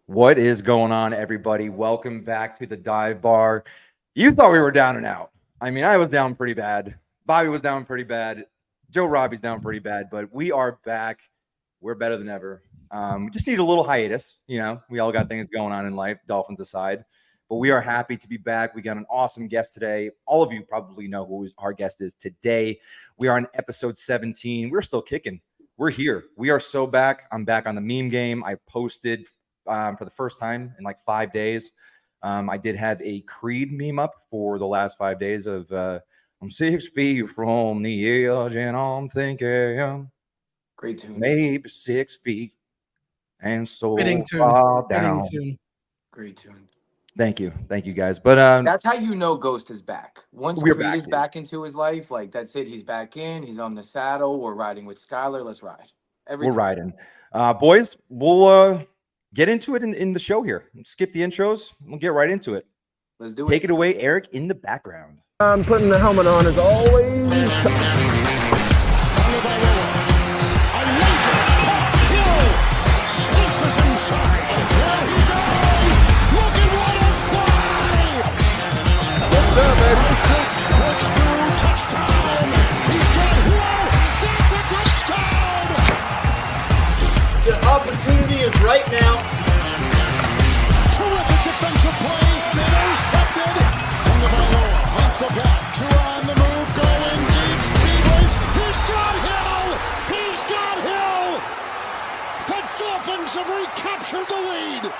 What is going on, everybody? Welcome back to the Dive Bar. You thought we were down and out. I mean, I was down pretty bad. Bobby was down pretty bad. Joe Robbie's down pretty bad, but we are back. We're better than ever. We just need a little hiatus. We all got things going on in life, Dolphins aside. But we are happy to be back. We got an awesome guest today. All of you probably know who our guest is today. We are on episode 17. We're still kicking. We're here. We are so back. I'm back on the meme game. I posted for the first time in like 5 days. I did have a Creed meme up for the last 5 days of I'm 6 feet from the edge and I'm thinking great tune. Maybe 6 feet and so far down. Great tune. Thank you guys. But that's how you know Ghost is back. Once we're Creed back, is back into his life, like that's it. He's back in. He's on the saddle. We're riding with Skylar. Let's ride. We're riding. Boys, we'll get into it in the show here. Skip the intros. We'll get right into it. Let's do it. Take it away, Eric, in the background. I'm putting the helmet on as always. The opportunity is right now. Terrific defensive play. Intercepted. Off the block. Two on the move. Going deep. Speed race. He's got Hill. He's got Hill. The Dolphins have recaptured the lead.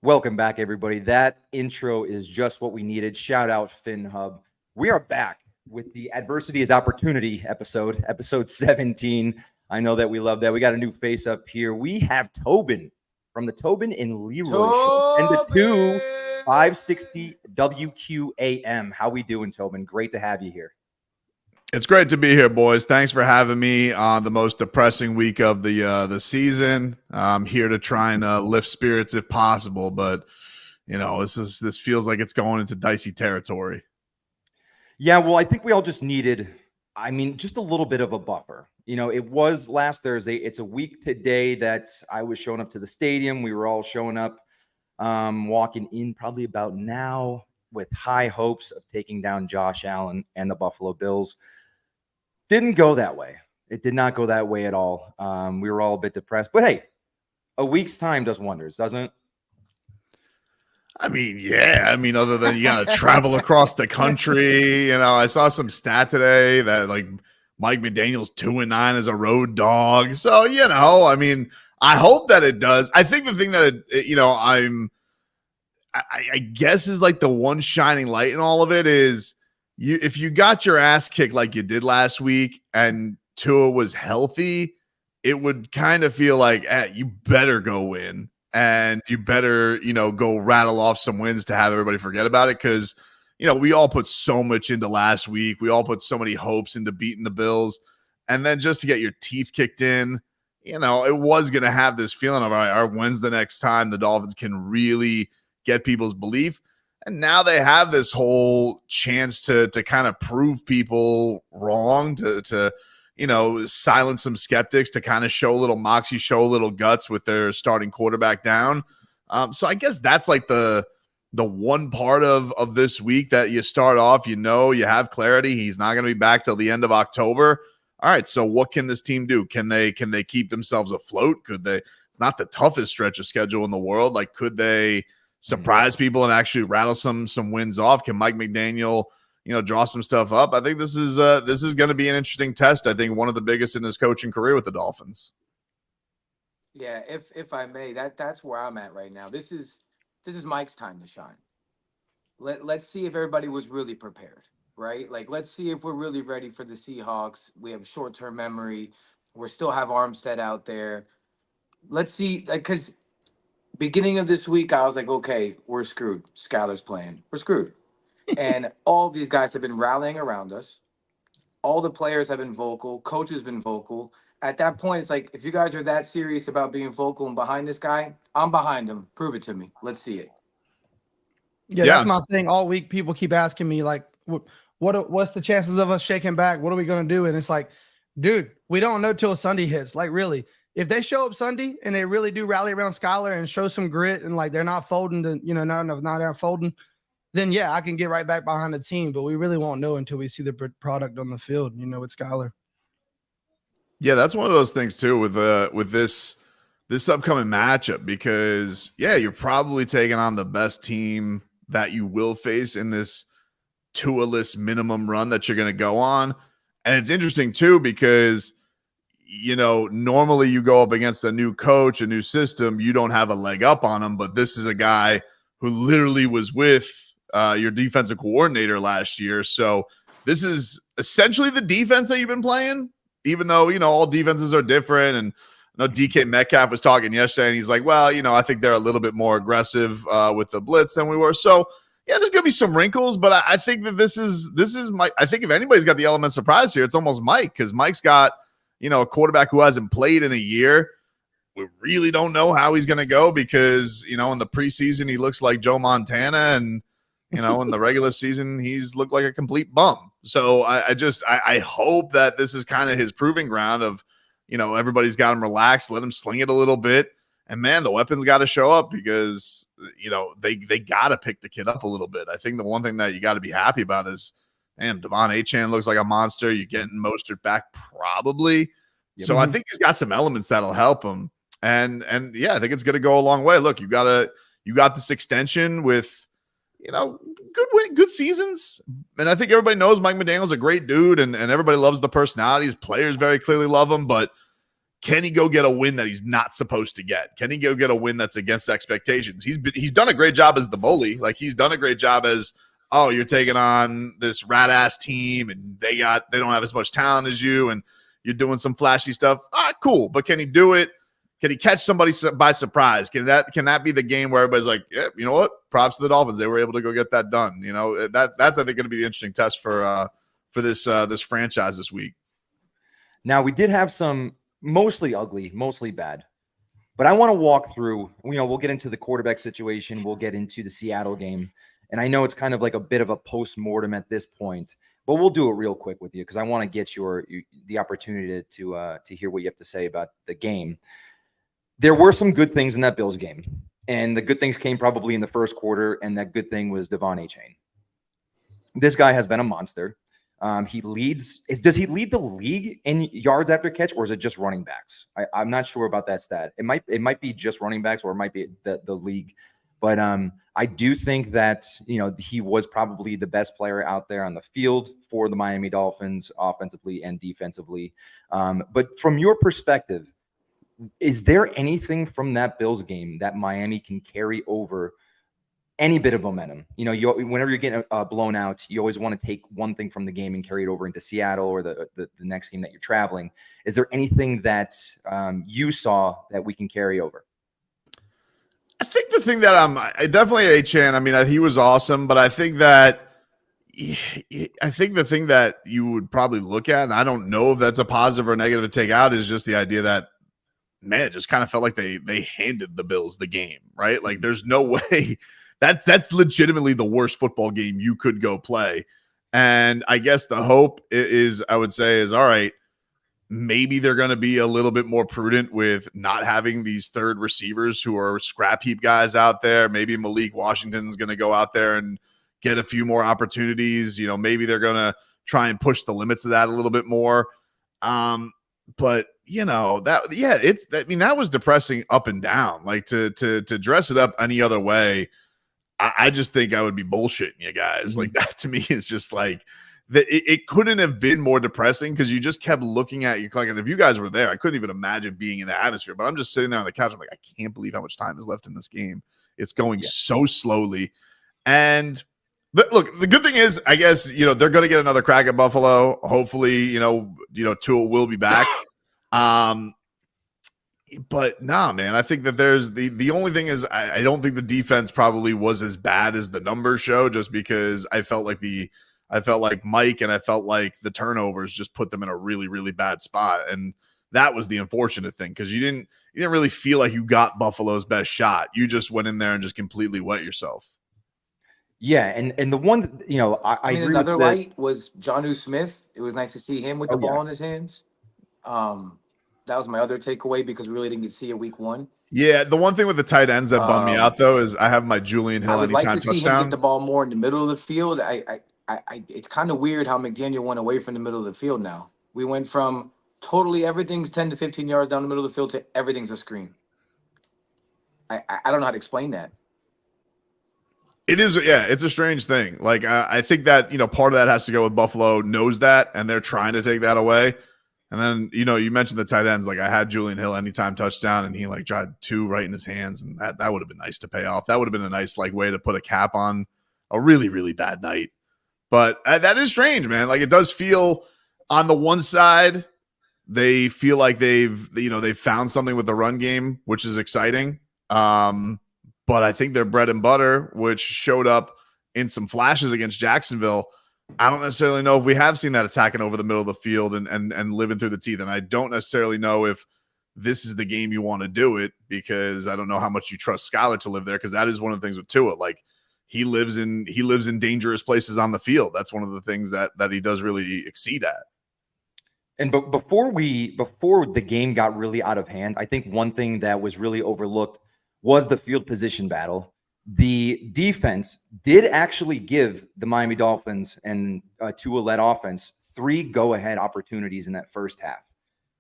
Welcome back, everybody. That intro is just what we needed. Shout out FinHub. We are back with the Adversity is Opportunity episode 17. I know that we love that. We got a new face up here. We have Tobin from the Tobin and Leroy show and the 560 WQAM. How we doing, Tobin? Great to have you here. It's great to be here, boys. Thanks for having me on the most depressing week of the season. I'm here to try and lift spirits if possible, but this feels like it's going into dicey territory. Yeah, well, I think we all just needed, just a little bit of a buffer. It was last Thursday. It's a week today that I was showing up to the stadium. We were all showing up, walking in probably about now with high hopes of taking down Josh Allen and the Buffalo Bills. Didn't go that way. It did not go that way at all. We were all a bit depressed. But hey, a week's time does wonders, doesn't it? Yeah. Other than you got to travel across the country. I saw some stat today that like Mike McDaniel's 2-9 as a road dog. So, I hope that it does. I think the thing that, I guess is like the one shining light in all of it is if you got your ass kicked like you did last week and Tua was healthy, it would kind of feel like, you better go win. And you better, go rattle off some wins to have everybody forget about it because, we all put so much into last week. We all put so many hopes into beating the Bills. And then just to get your teeth kicked in, it was going to have this feeling of, all right, when's the next time the Dolphins can really get people's belief? And now they have this whole chance to kind of prove people wrong, to silence some skeptics, to kind of show a little moxie, show a little guts with their starting quarterback down. So I guess that's like the one part of this week that you start off, you have clarity. He's not going to be back till the end of October. All right, so what can this team do? Can they keep themselves afloat? Could they? It's not the toughest stretch of schedule in the world. Like, could they surprise people and actually rattle some wins off? Can Mike McDaniel draw some stuff up? I think this is going to be an interesting test. I think one of the biggest in his coaching career with the Dolphins. Yeah, if I may, that's where I'm at right now. This is Mike's time to shine. Let's see if everybody was really prepared, right? Like, let's see if we're really ready for the Seahawks. We have short-term memory. We still have Armstead out there. Let's see, because beginning of this week, I was like, okay, we're screwed. Skylar's playing. We're screwed. And all these guys have been rallying around us. All the players have been vocal. Coach has been vocal. At that point, it's like, if you guys are that serious about being vocal and behind this guy, I'm behind him. Prove it to me. Let's see it. Yeah, that's my thing. All week, people keep asking me, like, what's the chances of us shaking back? What are we going to do? And it's like, dude, we don't know till Sunday hits. Like, really, if they show up Sunday and they really do rally around Skylar and show some grit and like they're not folding, not folding, then yeah, I can get right back behind the team. But we really won't know until we see the product on the field, with Skylar. Yeah, that's one of those things too with this upcoming matchup, because yeah, you're probably taking on the best team that you will face in this Tua-less minimum run that you're going to go on. And it's interesting too, because normally you go up against a new coach, a new system, you don't have a leg up on him, but this is a guy who literally was with your defensive coordinator last year. So this is essentially the defense that you've been playing, even though, all defenses are different. And I know DK Metcalf was talking yesterday and he's like, well, I think they're a little bit more aggressive with the blitz than we were. So yeah, there's going to be some wrinkles, but I think that this is Mike. I think if anybody's got the element of surprise here, it's almost Mike, because Mike's got, a quarterback who hasn't played in a year. We really don't know how he's going to go because, in the preseason, he looks like Joe Montana, and, in the regular season, he's looked like a complete bum. So I hope that this is kind of his proving ground of, everybody's got him relaxed, let him sling it a little bit. And man, the weapons got to show up because, they got to pick the kid up a little bit. I think the one thing that you got to be happy about is, man, Devon Achane looks like a monster. You're getting Mostert back probably. Yep. So I think he's got some elements that'll help him. And yeah, I think it's going to go a long way. Look, you got this extension with, good seasons. And I think everybody knows Mike McDaniel's a great dude and everybody loves the personality. His players very clearly love him, but can he go get a win that he's not supposed to get? Can he go get a win that's against expectations? He's done a great job as the bully. Like, he's done a great job as, oh, you're taking on this rat ass team and they don't have as much talent as you and you're doing some flashy stuff. Cool. But can he do it? Can he catch somebody by surprise? Can that be the game where everybody's like, yeah, you know what? Props to the Dolphins. They were able to go get that done. That's I think going to be the interesting test for this franchise this week. Now, we did have some mostly ugly, mostly bad, but I want to walk through, we'll get into the quarterback situation. We'll get into the Seattle game. And I know it's kind of like a bit of a post-mortem at this point, but we'll do it real quick with you because I want to get the opportunity to hear what you have to say about the game. There were some good things in that Bills game, and the good things came probably in the first quarter, and that good thing was Devon Achane. This guy has been a monster. He leads. Does he lead the league in yards after catch, or is it just running backs? I'm not sure about that stat. It might be just running backs, or it might be the league. But I do think that he was probably the best player out there on the field for the Miami Dolphins, offensively and defensively. But from your perspective, is there anything from that Bills game that Miami can carry over? Any bit of momentum, whenever you're getting blown out, you always want to take one thing from the game and carry it over into Seattle or the next game that you're traveling. Is there anything that you saw that we can carry over? I think the thing that I definitely Achane. I mean, he was awesome, but I think the thing that you would probably look at, and I don't know if that's a positive or negative to take out, is just the idea that, man, it just kind of felt like they handed the Bills the game, right? Like, there's no way. That's legitimately the worst football game you could go play. And I guess the hope is, I would say, is all right, maybe they're going to be a little bit more prudent with not having these third receivers who are scrap heap guys out there. Maybe Malik Washington's going to go out there and get a few more opportunities. Maybe they're going to try and push the limits of that a little bit more. But that was depressing up and down. Like, to dress it up any other way, I just think I would be bullshitting you guys. Like, that to me is just like that. It couldn't have been more depressing because you just kept looking at you. Like, and if you guys were there, I couldn't even imagine being in the atmosphere. But I'm just sitting there on the couch. I'm like, I can't believe how much time is left in this game. It's going so slowly. And look, the good thing is, I guess, they're going to get another crack at Buffalo. Hopefully, Tua will be back. But nah, man, I think that there's the only thing is I don't think the defense probably was as bad as the numbers show, just because I felt like Mike and I felt like the turnovers just put them in a really, really bad spot. And that was the unfortunate thing, because you didn't really feel like you got Buffalo's best shot. You just went in there and just completely wet yourself. Yeah, and the one, I mean, another light was Jonnu Smith. It was nice to see him with the ball in his hands. That was my other takeaway because we really didn't get to see it week one. Yeah, the one thing with the tight ends that bummed me out though is I have my Julian I Hill would like anytime to see him touchdown. get the ball more in the middle of the field. It's kind of weird how McDaniel went away from the middle of the field now. We went from totally everything's 10 to 15 yards down the middle of the field to everything's a screen. I don't know how to explain that. It is, yeah, it's a strange thing. Like I think that part of that has to go with Buffalo knows that, and they're trying to take that away. And then you mentioned the tight ends. Like I had Julian Hill anytime touchdown, and he like tried 2 right in his hands, and that would have been nice to pay off. That would have been a nice like way to put a cap on a really really bad night. But that is strange, man. Like it does feel on the one side they feel like they've found something with the run game, which is exciting. But I think their bread and butter, which showed up in some flashes against Jacksonville, I don't necessarily know if we have seen that attacking over the middle of the field and living through the teeth. And I don't necessarily know if this is the game you want to do it, because I don't know how much you trust Skylar to live there, because that is one of the things with Tua. Like he lives in dangerous places on the field. That's one of the things that he does really exceed at. And before the game got really out of hand, I think one thing that was really overlooked was the field position battle. The defense did actually give the Miami Dolphins and Tua-led offense 3 go-ahead opportunities in that first half.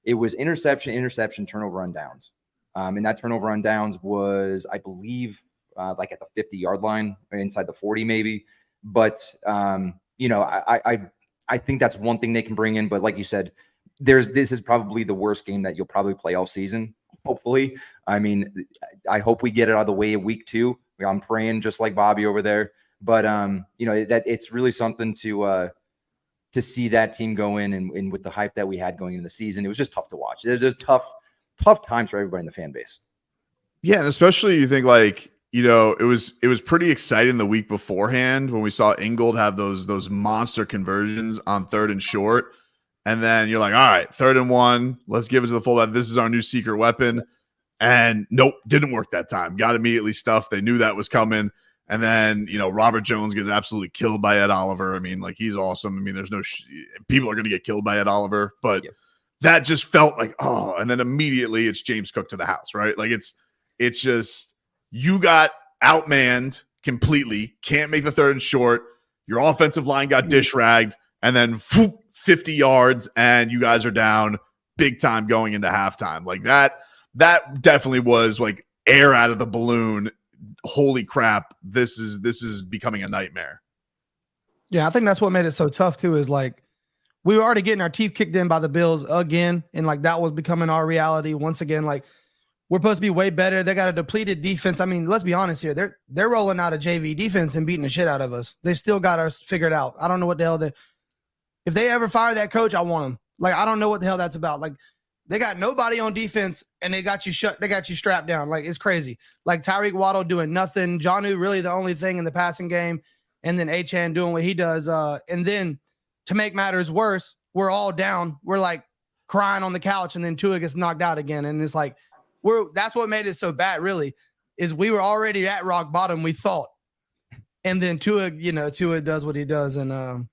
It was interception, turnover on downs. And that turnover on downs was, I believe, like at the 50-yard line, or inside the 40 maybe. But, I think that's one thing they can bring in. But like you said, this is probably the worst game that you'll probably play all season, hopefully. I mean, I hope we get it out of the way in week 2. I'm praying just like Bobby over there. But, that it's really something to see that team go in and with the hype that we had going into the season, it was just tough to watch. It was just tough times for everybody in the fan base. Yeah, and especially you think like, it was pretty exciting the week beforehand when we saw Ingold have those monster conversions on 3rd and short. And then you're like, all right, 3rd and 1, let's give it to the fullback. This is our new secret weapon. And nope, didn't work that time. Got immediately stuffed. They knew that was coming. And then, Robert Jones gets absolutely killed by Ed Oliver. I mean, like, he's awesome. I mean, there's no people are going to get killed by Ed Oliver, but that just felt like, oh, and then immediately it's James Cook to the house, right? Like it's just, you got outmanned completely, can't make the 3rd and short. Your offensive line got dish ragged, and then 50 yards, and you guys are down big time going into halftime. Like that definitely was like air out of the balloon. Holy crap, this is becoming a nightmare. Yeah, I think that's what made it so tough too, is like we were already getting our teeth kicked in by the Bills again, and like that was becoming our reality once again. Like we're supposed to be way better. They got a depleted defense. I mean, let's be honest here. They're rolling out a JV defense and beating the shit out of us. They still got us figured out. I don't know what the hell if they ever fire that coach, I want them. Like I don't know what the hell that's about. Like they got nobody on defense, and they got you strapped down. Like it's crazy. Like Tyreek Waddle doing nothing. Jonnu really the only thing in the passing game, and then Achane doing what he does. And then to make matters worse, we're all down. We're like crying on the couch, and then Tua gets knocked out again. And it's like that's what made it so bad. Really, is we were already at rock bottom. We thought, and then Tua does what he does, and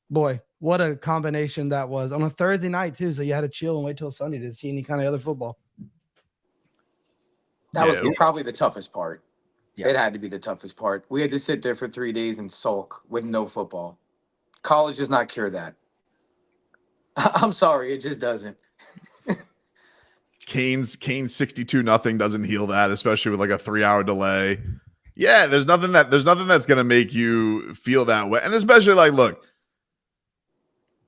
boy. What a combination that was on a Thursday night too. So you had to chill and wait till Sunday to see any kind of other football. That was probably the toughest part. Yeah. It had to be the toughest part. We had to sit there for 3 days and sulk with no football. College does not cure that. I'm sorry, it just doesn't. Kane's 62-0 doesn't heal that, especially with like a 3-hour delay. Yeah, there's nothing that's gonna make you feel that way. And especially like, look,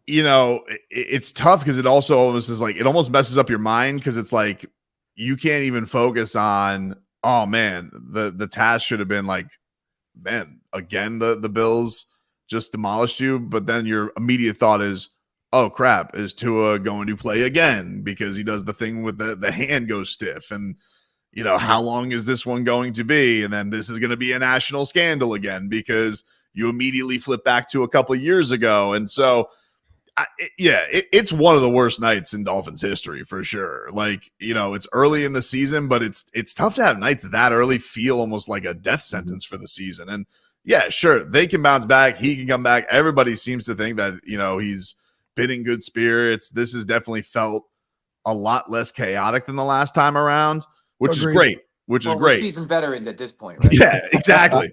it's tough because it also almost is like it almost messes up your mind, because it's like you can't even focus on, oh man, the task should have been like, man, again the Bills just demolished you, but then your immediate thought is, oh crap, is Tua going to play again because he does the thing with the hand goes stiff, and how long is this one going to be, and then this is going to be a national scandal again because you immediately flip back to a couple of years ago. And so it's one of the worst nights in Dolphins history for sure. Like, it's early in the season, but it's tough to have nights that early feel almost like a death sentence for the season. And yeah, sure, they can bounce back. He can come back. Everybody seems to think that, he's been in good spirits. This has definitely felt a lot less chaotic than the last time around, which is Agreed. great. Which is Well, we're great. seasoned veterans at this point, right? Yeah, exactly.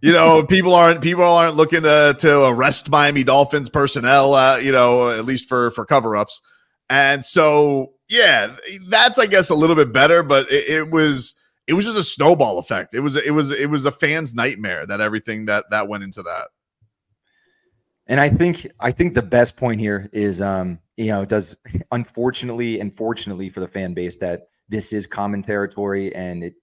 People aren't looking to arrest Miami Dolphins personnel, at least for cover-ups. And so, yeah, that's, I guess, a little bit better, but it was just a snowball effect. It was a fan's nightmare that everything that went into that. And I think the best point here is, it does, unfortunately and fortunately for the fan base, that this is common territory, and it,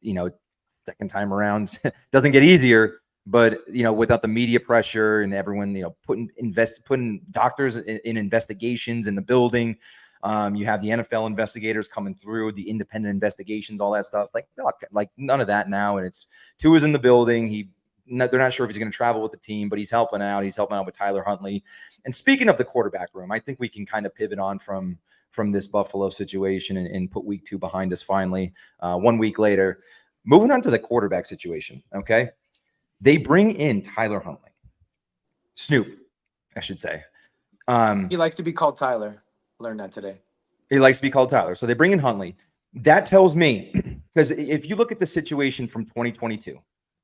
second time around doesn't get easier. But without the media pressure and everyone, putting doctors in investigations in the building, you have the NFL investigators coming through, the independent investigations, all that stuff. Like none of that now, and it's Tua's in the building. They're not sure if he's going to travel with the team, but he's helping out. He's helping out with Tyler Huntley. And speaking of the quarterback room, I think we can kind of pivot on from this Buffalo situation and put week 2 behind us finally. 1 week later, moving on to the quarterback situation. Okay. They bring in Tyler Huntley. Snoop, I should say. He likes to be called Tyler. Learned that today. He likes to be called Tyler. So they bring in Huntley. That tells me, because if you look at the situation from 2022,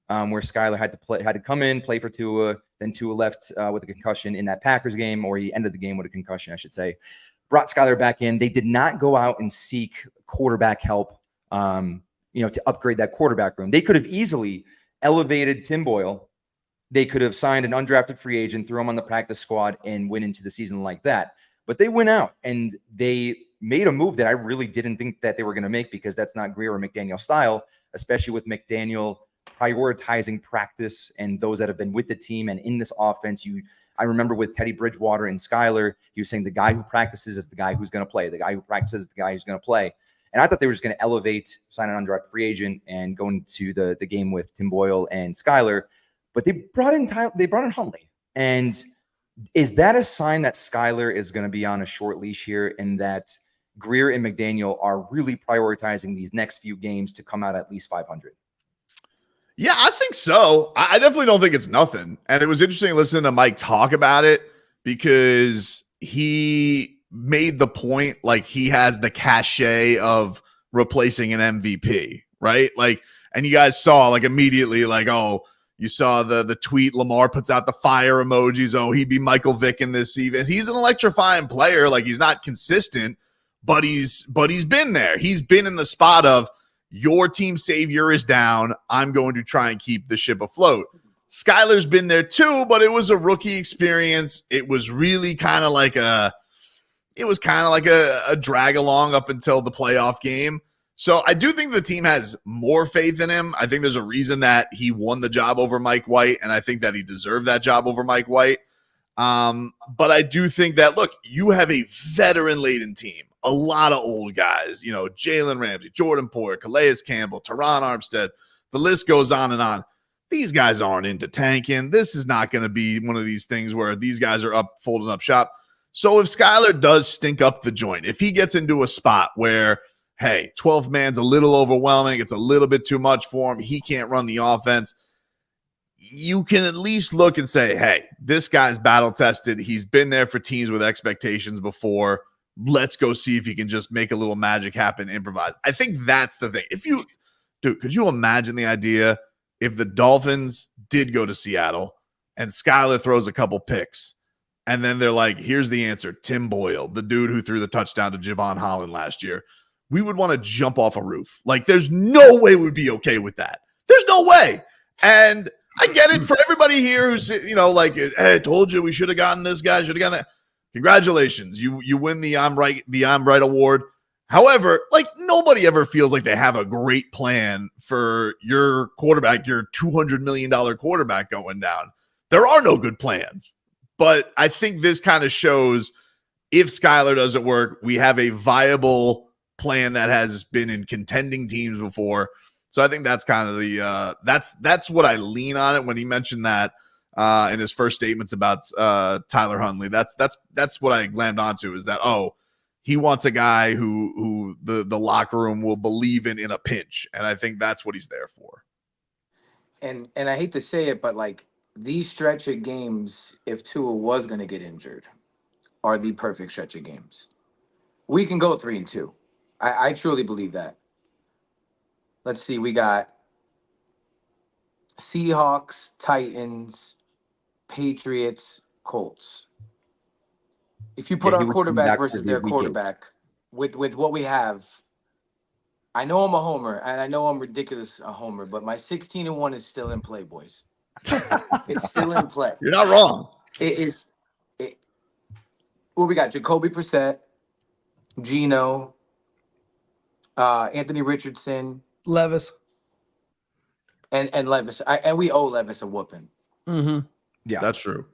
where Skyler had to come in, play for Tua, then Tua left with a concussion in that Packers game, or he ended the game with a concussion, I should say. Brought Skyler back in. They did not go out and seek quarterback help, to upgrade that quarterback room. They could have easily elevated Tim Boyle. They could have signed an undrafted free agent, threw him on the practice squad, and went into the season like that. But they went out and they made a move that I really didn't think that they were going to make, because that's not Greer or McDaniel style, especially with McDaniel prioritizing practice and those that have been with the team and in this offense. I remember with Teddy Bridgewater and Skyler, he was saying the guy who practices is the guy who's going to play. The guy who practices is the guy who's going to play. And I thought they were just going to elevate, sign an undrafted free agent, and go into the game with Tim Boyle and Skyler. But they brought in Huntley. And is that a sign that Skyler is going to be on a short leash here, and that Greer and McDaniel are really prioritizing these next few games to come out at least 500? Yeah, I think so. I definitely don't think it's nothing. And it was interesting listening to Mike talk about it, because he made the point like he has the cachet of replacing an MVP, right? Like, and you guys saw like immediately, like, oh, you saw the tweet Lamar puts out the fire emojis. Oh, he'd be Michael Vick in this season. He's an electrifying player. Like, he's not consistent, but he's been there. He's been in the spot of, your team savior is down, I'm going to try and keep the ship afloat. Skyler's been there too, but it was a rookie experience. It was really kind of like a drag along up until the playoff game. So I do think the team has more faith in him. I think there's a reason that he won the job over Mike White, and I think that he deserved that job over Mike White. But I do think that, look, you have a veteran-laden team. A lot of old guys, Jalen Ramsey, Jordan Poyer, Calais Campbell, Teron Armstead. The list goes on and on. These guys aren't into tanking. This is not going to be one of these things where these guys are up, folding up shop. So if Skyler does stink up the joint, if he gets into a spot where, hey, 12th man's a little overwhelming, it's a little bit too much for him, he can't run the offense, you can at least look and say, hey, this guy's battle tested. He's been there for teams with expectations before. Let's go see if he can just make a little magic happen, improvise. I think that's the thing. Could you imagine the idea if the Dolphins did go to Seattle and Skyler throws a couple picks, and then they're like, here's the answer, Tim Boyle, the dude who threw the touchdown to Javon Holland last year. We would want to jump off a roof. Like, there's no way we'd be okay with that. There's no way. And I get it for everybody here who's, like, hey, I told you we should have gotten this guy, should have gotten that. Congratulations. You win the I'm Right award. However, like, nobody ever feels like they have a great plan for your quarterback, your $200 million quarterback going down. There are no good plans. But I think this kind of shows, if Skyler doesn't work, we have a viable plan that has been in contending teams before. So I think that's kind of the that's what I lean on it when he mentioned that in his first statements about Tyler Huntley. That's what I glammed onto, is that, oh, he wants a guy who the locker room will believe in a pinch, and I think that's what he's there for. And I hate to say it, but like, these stretch of games, if Tua was going to get injured, are the perfect stretch of games. We can go 3-2. I truly believe that. Let's see. We got Seahawks, Titans, Patriots, Colts. If you put Yeah, he our was coming quarterback back versus for their week 8. quarterback with what we have, I know I'm a homer, and I know I'm ridiculous a homer, but my 16-1 is still in play, boys. It's still in play. You're not wrong. It is. Well, we got Jacoby Brissett, Geno, Anthony Richardson, Levis. and Levis. And we owe Levis a whooping. Mm-hmm. Yeah, That's true.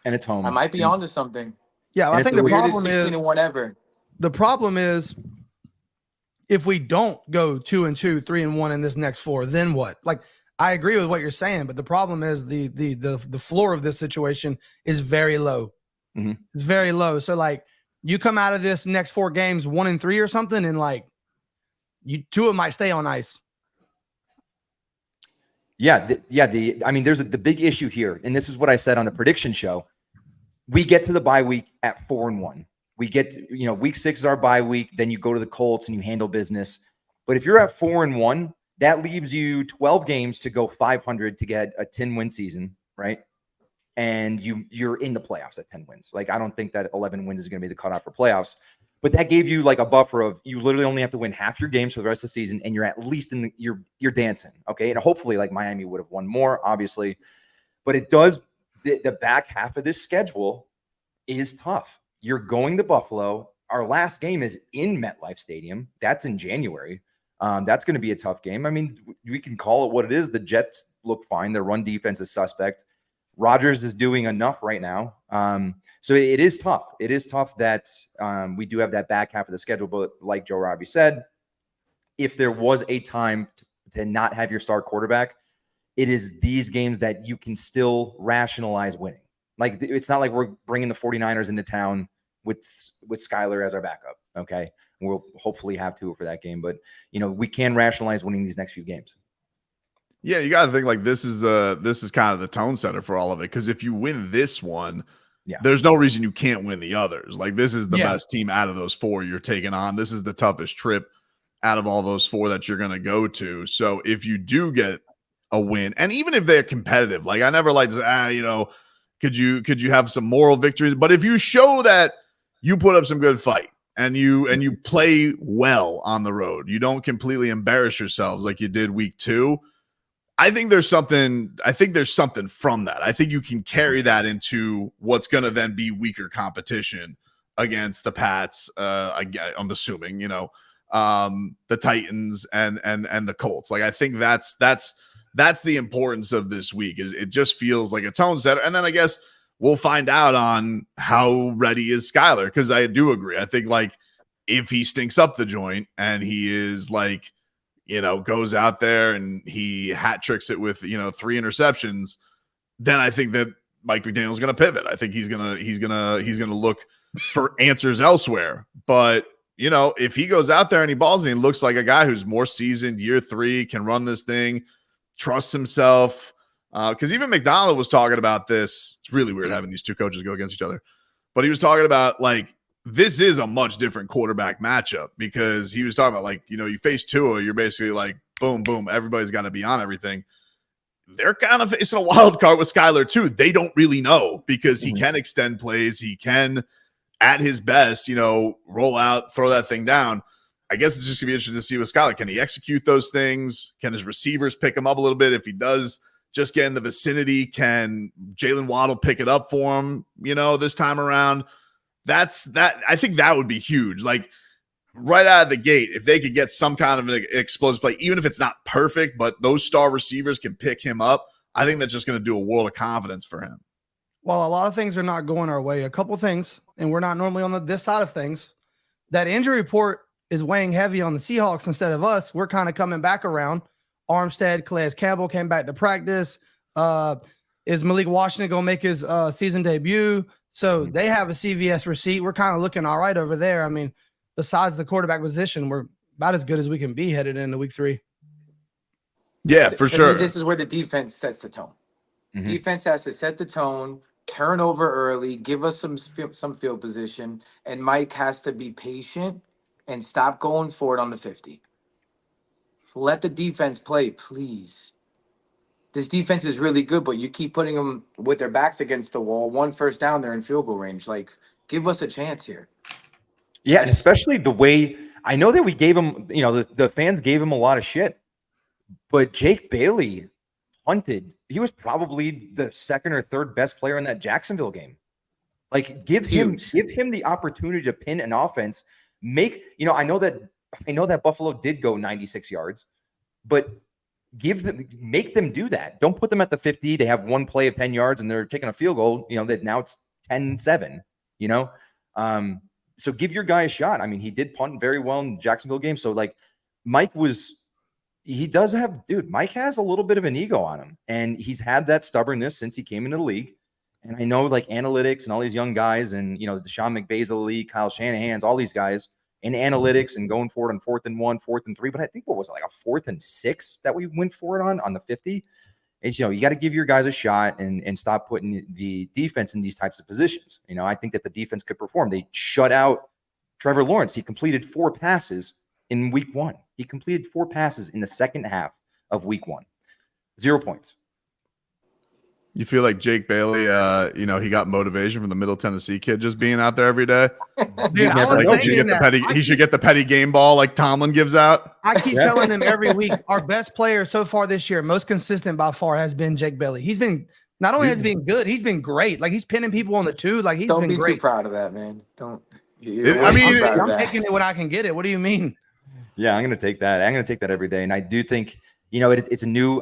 and it's home. I might be And- onto something. Yeah, And I it's think the the Weirdest problem is 16-1 ever. the problem is if we don't go 2-2, 3-1 in this next 4, then what? Like, I agree with what you're saying, but the problem is the floor of this situation is very low. Mhm. It's very low. So like, you come out of this next 4 games 1-3 or something, and like, you 2 of them might stay on ice. Yeah, I mean, there's the big issue here, and this is what I said on the prediction show. We get to the bye week at 4-1. We get to, week 6 is our bye week. Then you go to the Colts and you handle business. But if you're at 4-1, that leaves you 12 games to go 500 to get a 10-win season, right? And you're in the playoffs at 10 wins. Like, I don't think that 11 wins is going to be the cutoff for playoffs. But that gave you like a buffer of you literally only have to win half your games for the rest of the season, and you're at least you're dancing, okay? And hopefully, like, Miami would have won more, obviously, but it does. The back half of this schedule is tough. You're going to Buffalo. Our last game is in MetLife Stadium. That's in January. That's going to be a tough game. I mean, we can call it what it is. The Jets look fine. Their run defense is suspect. Rodgers is doing enough right now. So it is tough. It is tough that we do have that back half of the schedule. But like Joe Robbie said, if there was a time to not have your star quarterback, it is these games that you can still rationalize winning. Like, it's not like we're bringing the 49ers into town with Skyler as our backup. Okay. We'll hopefully have Tua for that game, but we can rationalize winning these next few games. Yeah, you got to think like this is kind of the tone setter for all of it. Because if you win this one, there's no reason you can't win the others. Like, this is the best team out of those 4 you're taking on. This is the toughest trip out of all those 4 that you're going to go to. So if you do get a win, and even if they're competitive, like, I never like to say, could you have some moral victories? But if you show that you put up some good fight and you play well on the road, you don't completely embarrass yourselves like you did week 2. I think there's something from that. I think you can carry that into what's going to then be weaker competition against the Pats. I'm assuming, the Titans and the Colts. Like, I think that's the importance of this week. Is it just feels like a tone setter. And then I guess we'll find out on how ready is Skyler. Because I do agree. I think, like, if he stinks up the joint and he is like, goes out there and he hat tricks it with, 3 interceptions, then I think that Mike McDaniel's going to pivot. I think he's going to look for answers elsewhere. But, if he goes out there and he balls and he looks like a guy who's more seasoned, year 3, can run this thing, trusts himself. Because even McDonald was talking about this. It's really weird having these 2 coaches go against each other. But he was talking about, like, this is a much different quarterback matchup, because he was talking about, like, you face Tua, you're basically like, boom, boom, everybody's got to be on everything. They're kind of facing a wild card with Skyler too. They don't really know, because he can extend plays. He can, at his best, roll out, throw that thing down. I guess it's just gonna be interesting to see with Skyler. Can he execute those things? Can his receivers pick him up a little bit? If he does just get in the vicinity, can Jalen Waddle pick it up for him, this time around? I think that would be huge. Like, right out of the gate, if they could get some kind of an explosive play, even if it's not perfect, but those star receivers can pick him up, I think that's just going to do a world of confidence for him. Well, a lot of things are not going our way. A couple things, and we're not normally on this side of things. That injury report is weighing heavy on the Seahawks instead of us. We're kind of coming back around. Armstead, Calais Campbell came back to practice. Is Malik Washington going to make his season debut? So they have a CVS receipt. We're kind of looking all right over there. I mean, besides the quarterback position, we're about as good as we can be headed into week 3. Yeah, for sure. This is where the defense sets the tone. Defense has to set the tone, turnover early, give us some field position, and Mike has to be patient and stop going for it on the 50. Let the defense play, please. This defense is really good, but you keep putting them with their backs against the wall. 1 first down, they're in field goal range. Like, give us a chance here. Yeah, and especially the way I know that we gave him, the fans gave him a lot of shit, but Jake Bailey punted. He was probably the second or third best player in that Jacksonville game. Like, give him the opportunity to pin an offense. I know that Buffalo did go 96 yards, but make them do that. Don't put them at the 50. They have one play of 10 yards and they're kicking a field goal, that now it's 10-7, so give your guy a shot. I mean, he did punt very well in the Jacksonville game. So like Mike has a little bit of an ego on him, and he's had that stubbornness since he came into the league. And I know like analytics and all these young guys and, the Sean McVays of the league, Kyle Shanahan's, all these guys in analytics and going for it on 4th and 1, 4th and 3. But I think what was it, like a 4th and 6 that we went for it on the 50. It's, you got to give your guys a shot and stop putting the defense in these types of positions. I think that the defense could perform. They shut out Trevor Lawrence. He completed 4 passes in week 1. He completed 4 passes in the second half of week 1. 0 points. You feel like Jake Bailey, he got motivation from the Middle Tennessee kid just being out there every day? Dude, He should get the petty game ball like Tomlin gives out. I keep telling them every week, our best player so far this year, most consistent by far, has been Jake Bailey. He's been not only has he been good, he's been great. Like, he's pinning people on the 2. Like, Don't been be great. too proud of that, man. Don't. I'm taking it when I can get it. What do you mean? Yeah, I'm going to take that. I'm going to take that every day. And I do think, it's a new.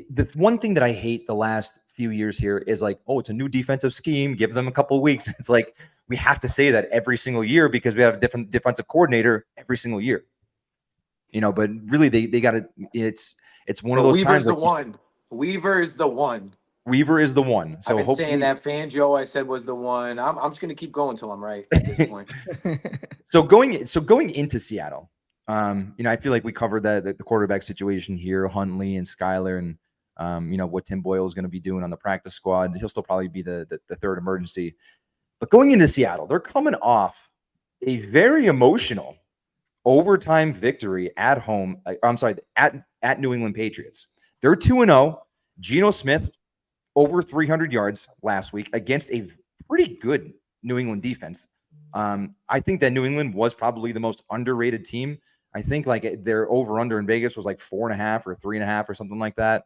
The one thing that I hate the last few years here is like, oh, it's a new defensive scheme. Give them a couple of weeks. It's like we have to say that every single year because we have a different defensive coordinator every single year. But really they got to. It's one of those times. Weaver is the one. Weaver is the one. So I've been saying that Fangio I said was the one. I'm just gonna keep going until I'm right at this point. So going into Seattle, I feel like we covered the quarterback situation here, Huntley and Skyler, and what Tim Boyle is going to be doing on the practice squad. He'll still probably be the third emergency. But going into Seattle, they're coming off a very emotional overtime victory at home. At New England Patriots. They're 2-0. Geno Smith over 300 yards last week against a pretty good New England defense. I think that New England was probably the most underrated team. I think like their over-under in Vegas was like 4.5 or 3.5 or something like that.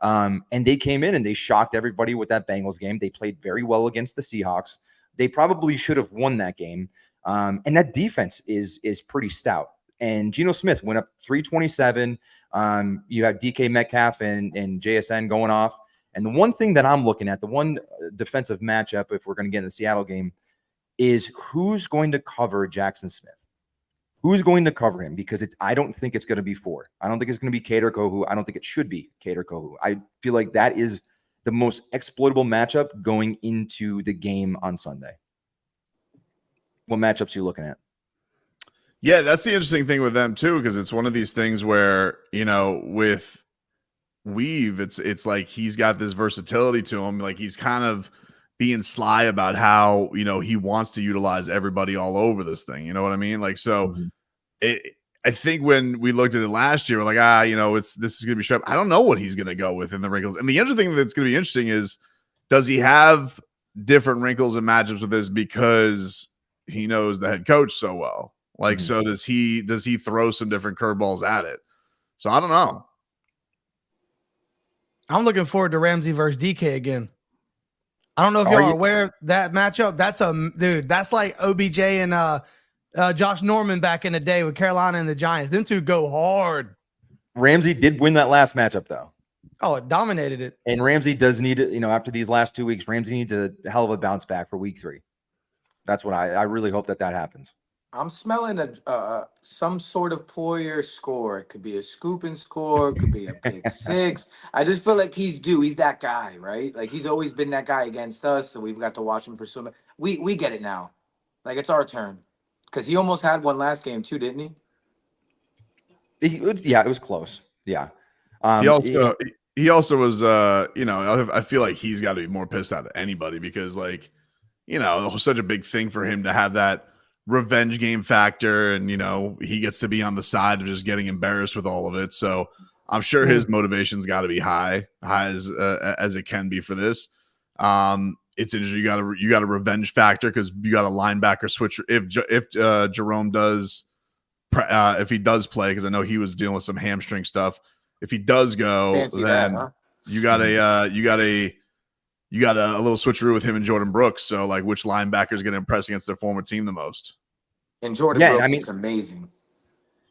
And they came in and they shocked everybody with that Bengals game. They played very well against the Seahawks. They probably should have won that game. And that defense is pretty stout. And Geno Smith went up 327. You have DK Metcalf and JSN going off. And the one thing that I'm looking at, the one defensive matchup, if we're going to get in the Seattle game, is who's going to cover Jackson Smith. Who's going to cover him? Because I don't think it's going to be Ford. I don't think it's going to be Cater Kohu. I don't think it should be Cater Kohu. I feel like that is the most exploitable matchup going into the game on Sunday. What matchups are you looking at? Yeah, that's the interesting thing with them too, because it's one of these things where, with Weave, it's like he's got this versatility to him. Like he's kind of being sly about how, he wants to utilize everybody all over this thing. You know what I mean? Like, so I think when we looked at it last year, we're like, this is going to be sharp. I don't know what he's going to go with in the wrinkles. And the other thing that's going to be interesting is, does he have different wrinkles and matchups with this because he knows the head coach so well? Like, so does he throw some different curveballs at it? So I don't know. I'm looking forward to Ramsey versus DK again. I don't know if y'all are aware of that matchup. That's like OBJ and Josh Norman back in the day with Carolina and the Giants. Them two go hard. Ramsey did win that last matchup though. Oh, it dominated it. And Ramsey does need it, after these last 2 weeks, Ramsey needs a hell of a bounce back for week 3. That's what I really hope that happens. I'm smelling some sort of Poyer score. It could be a scoop and score. It could be a pick 6. I just feel like he's due. He's that guy, right? Like he's always been that guy against us. So we've got to watch him for so much. We get it now. Like it's our turn because he almost had one last game too, didn't he? Yeah, it was close. Yeah. He he also was, I feel like he's got to be more pissed out than anybody because, like, it was such a big thing for him to have that revenge game factor. And, he gets to be on the side of just getting embarrassed with all of it. So I'm sure his motivation's got to be high as it can be for this. It's interesting. You got a revenge factor because you got a linebacker switch. If Jerome does, if he does play, because I know he was dealing with some hamstring stuff. If he does go, then you got a little switcheroo with him and Jordan Brooks. So, like, which linebacker is going to impress against their former team the most? And Jordan Brooks is amazing.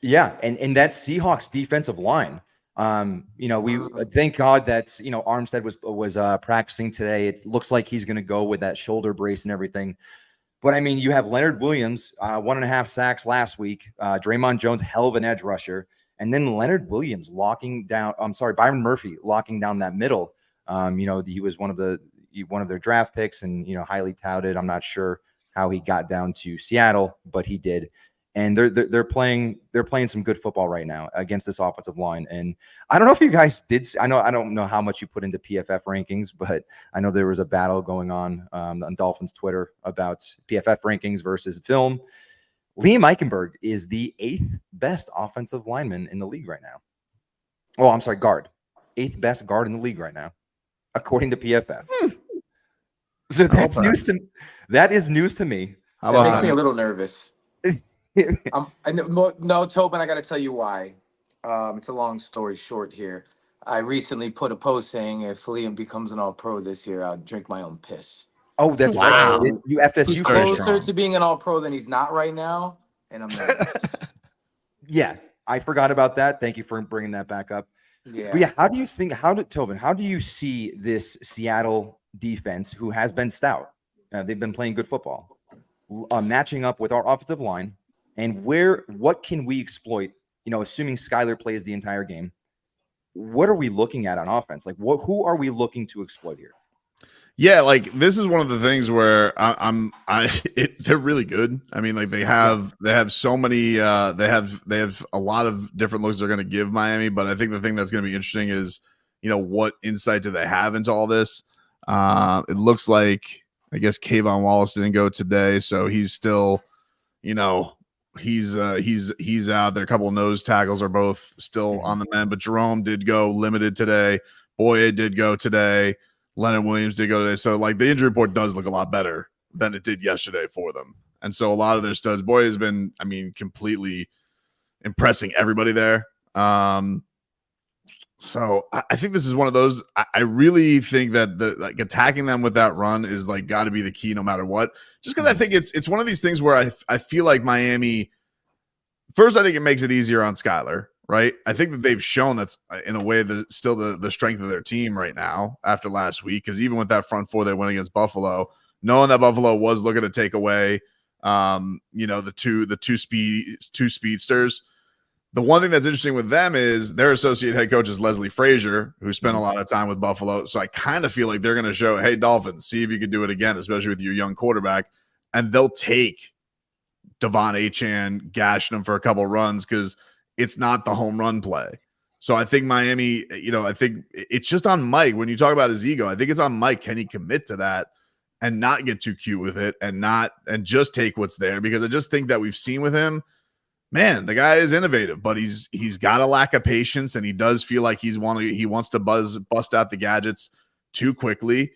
Yeah, and that Seahawks defensive line. We thank God that Armstead was practicing today. It looks like he's going to go with that shoulder brace and everything. But I mean, you have Leonard Williams, 1.5 sacks last week. Draymond Jones, hell of an edge rusher. And then Leonard Williams Byron Murphy locking down that middle. He was one of their draft picks and, highly touted. I'm not sure how he got down to Seattle, but he did. And they're playing some good football right now against this offensive line. And I don't know if you guys did. I don't know how much you put into PFF rankings, but I know there was a battle going on Dolphins Twitter about PFF rankings versus film. Liam Eichenberg is the 8th best offensive lineman in the league right now. Oh, I'm sorry, guard. 8th best guard in the league right now, according to PFF. So that's news to that is news to me. That makes me a little nervous. No, Tobin, I got to tell you why. It's a long story short here. I recently put a post saying if Liam becomes an All-Pro this year, I'll drink my own piss. Oh, that's wow. Right. You FSU He's closer to being an All-Pro than he's not right now, and I'm nervous. Yeah, I forgot about that. Thank you for bringing that back up. Yeah. But yeah, Tobin, how do you see this Seattle defense, who has been stout? They've been playing good football, matching up with our offensive line, and what can we exploit? Assuming Skyler plays the entire game, what are we looking at on offense? Like, who are we looking to exploit here? Yeah, like this is one of the things where they're really good. I mean, like they have so many they have a lot of different looks they're going to give Miami, but I think the thing that's going to be interesting is what insight do they have into all this? It looks like I guess Kayvon Wallace didn't go today, so he's still he's out there. A couple of nose tackles are both still on the mend, but Jerome did go limited today. Boye did go today. Leonard Williams did go today. So, like, the injury report does look a lot better than it did yesterday for them. And so a lot of their studs, Boye has been, completely impressing everybody there. So I think this is one of those. I really think that attacking them with that run is got to be the key no matter what. Just because I think it's one of these things where I feel like Miami. First, I think it makes it easier on Skyler, right? I think that they've shown that's in a way that still the strength of their team right now after last week. Because even with that front four they went against Buffalo, knowing that Buffalo was looking to take away, the two speedsters. The one thing that's interesting with them is their associate head coach is Leslie Frazier, who spent a lot of time with Buffalo. So I kind of feel like they're going to show, hey, Dolphins, see if you can do it again, especially with your young quarterback. And they'll take Devon Achane, gashing him for a couple runs because it's not the home run play. So I think Miami, I think it's just on Mike. When you talk about his ego, I think it's on Mike. Can he commit to that and not get too cute with it and just take what's there? Because I just think that we've seen with him, man, the guy is innovative, but he's got a lack of patience, and he does feel like he wants to bust out the gadgets too quickly.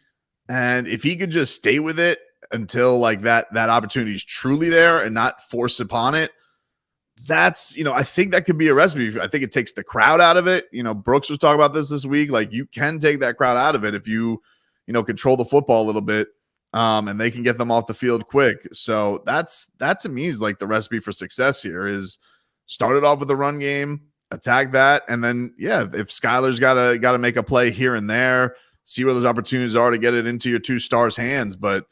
And if he could just stay with it until that opportunity is truly there and not force upon it, that's I think that could be a recipe. I think it takes the crowd out of it. Brooks was talking about this week. Like, you can take that crowd out of it if you control the football a little bit. And they can get them off the field quick. So that to me is the recipe for success here is start it off with the run game, attack that. And then, if Skyler's got to make a play here and there, see where those opportunities are to get it into your two stars' hands. But,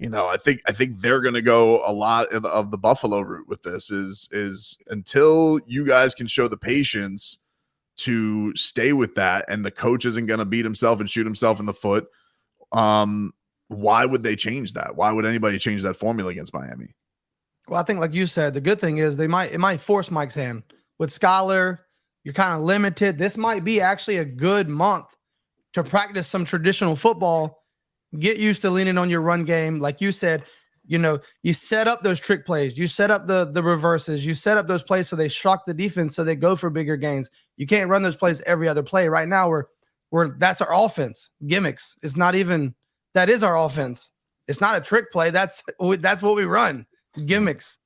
I think they're going to go a lot of the Buffalo route with this is until you guys can show the patience to stay with that. And the coach isn't going to beat himself and shoot himself in the foot. Why would they change that? Why would anybody change that formula against Miami? Well, I think, like you said, the good thing is it might force Mike's hand. With Skyler, you're kind of limited. This might be actually a good month to practice some traditional football, get used to leaning on your run game. Like you said, you set up those trick plays, you set up the reverses, you set up those plays so they shock the defense so they go for bigger gains. You can't run those plays every other play. Right now, we're that's our offense. Gimmicks. It's not even that is our offense. It's not a trick play. That's what we run. Gimmicks.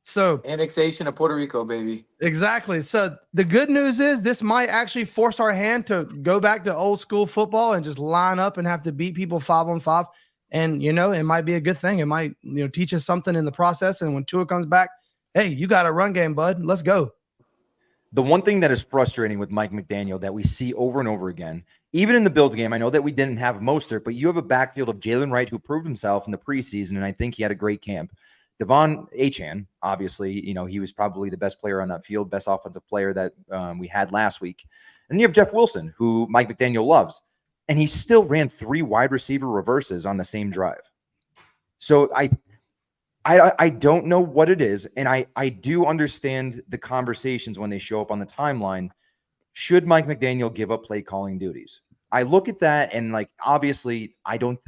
So annexation of Puerto Rico, baby. Exactly. So the good news is this might actually force our hand to go back to old school football and just line up and have to beat people 5-on-5. And, it might be a good thing. It might, teach us something in the process. And when Tua comes back, hey, you got a run game, bud. Let's go. The one thing that is frustrating with Mike McDaniel that we see over and over again, even in the Bills game, I know that we didn't have Mostert, but you have a backfield of Jalen Wright who proved himself in the preseason, and I think he had a great camp. Devon Achane, obviously, he was probably the best player on that field, best offensive player that we had last week. And then you have Jeff Wilson, who Mike McDaniel loves, and he still ran 3 wide receiver reverses on the same drive. So I don't know what it is, and I do understand the conversations when they show up on the timeline. Should Mike McDaniel give up play calling duties? I look at that and obviously I don't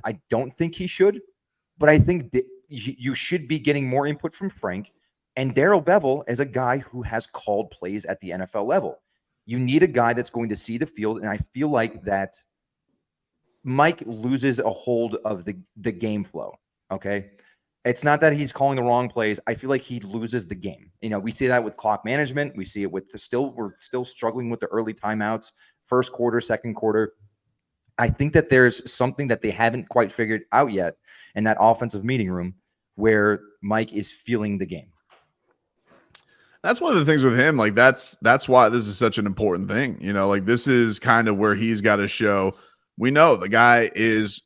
think he should, but I think you should be getting more input from Frank and Darrell Bevell as a guy who has called plays at the NFL level. You need a guy that's going to see the field, and I feel like that Mike loses a hold of the game flow. Okay. It's not that he's calling the wrong plays. I feel like he loses the game. We see that with clock management. We see it with we're still struggling with the early timeouts, first quarter, second quarter. I think that there's something that they haven't quite figured out yet in that offensive meeting room where Mike is feeling the game. That's one of the things with him. That's why this is such an important thing. This is kind of where he's got to show. We know the guy is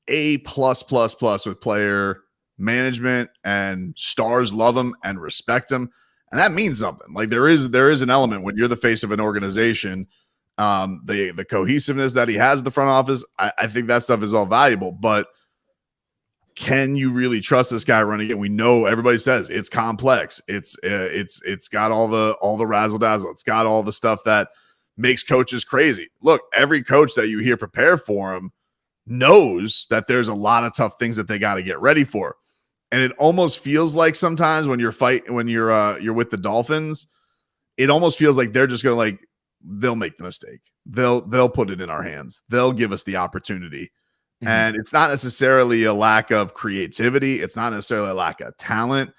A+++ with player management, and stars love him and respect him. And that means something. There is an element when you're the face of an organization, the cohesiveness that he has at the front office. I think that stuff is all valuable, but can you really trust this guy running it? We know everybody says it's complex. It's got all the razzle dazzle. It's got all the stuff that makes coaches crazy. Look, every coach that you hear prepare for him knows that there's a lot of tough things that they got to get ready for. And it almost feels like sometimes when you're with the Dolphins, it almost feels like they're just going to they'll make the mistake. They'll put it in our hands. They'll give us the opportunity. Mm-hmm. And it's not necessarily a lack of creativity. It's not necessarily a lack of talent.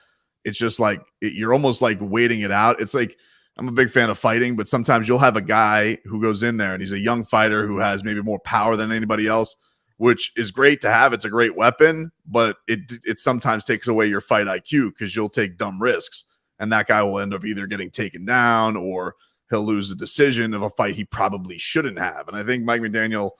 It's just you're almost waiting it out. It's I'm a big fan of fighting, but sometimes you'll have a guy who goes in there and he's a young fighter who has maybe more power than anybody else, which is great to have. It's a great weapon, but it sometimes takes away your fight IQ because you'll take dumb risks, and that guy will end up either getting taken down or he'll lose the decision of a fight he probably shouldn't have. And I think Mike McDaniel,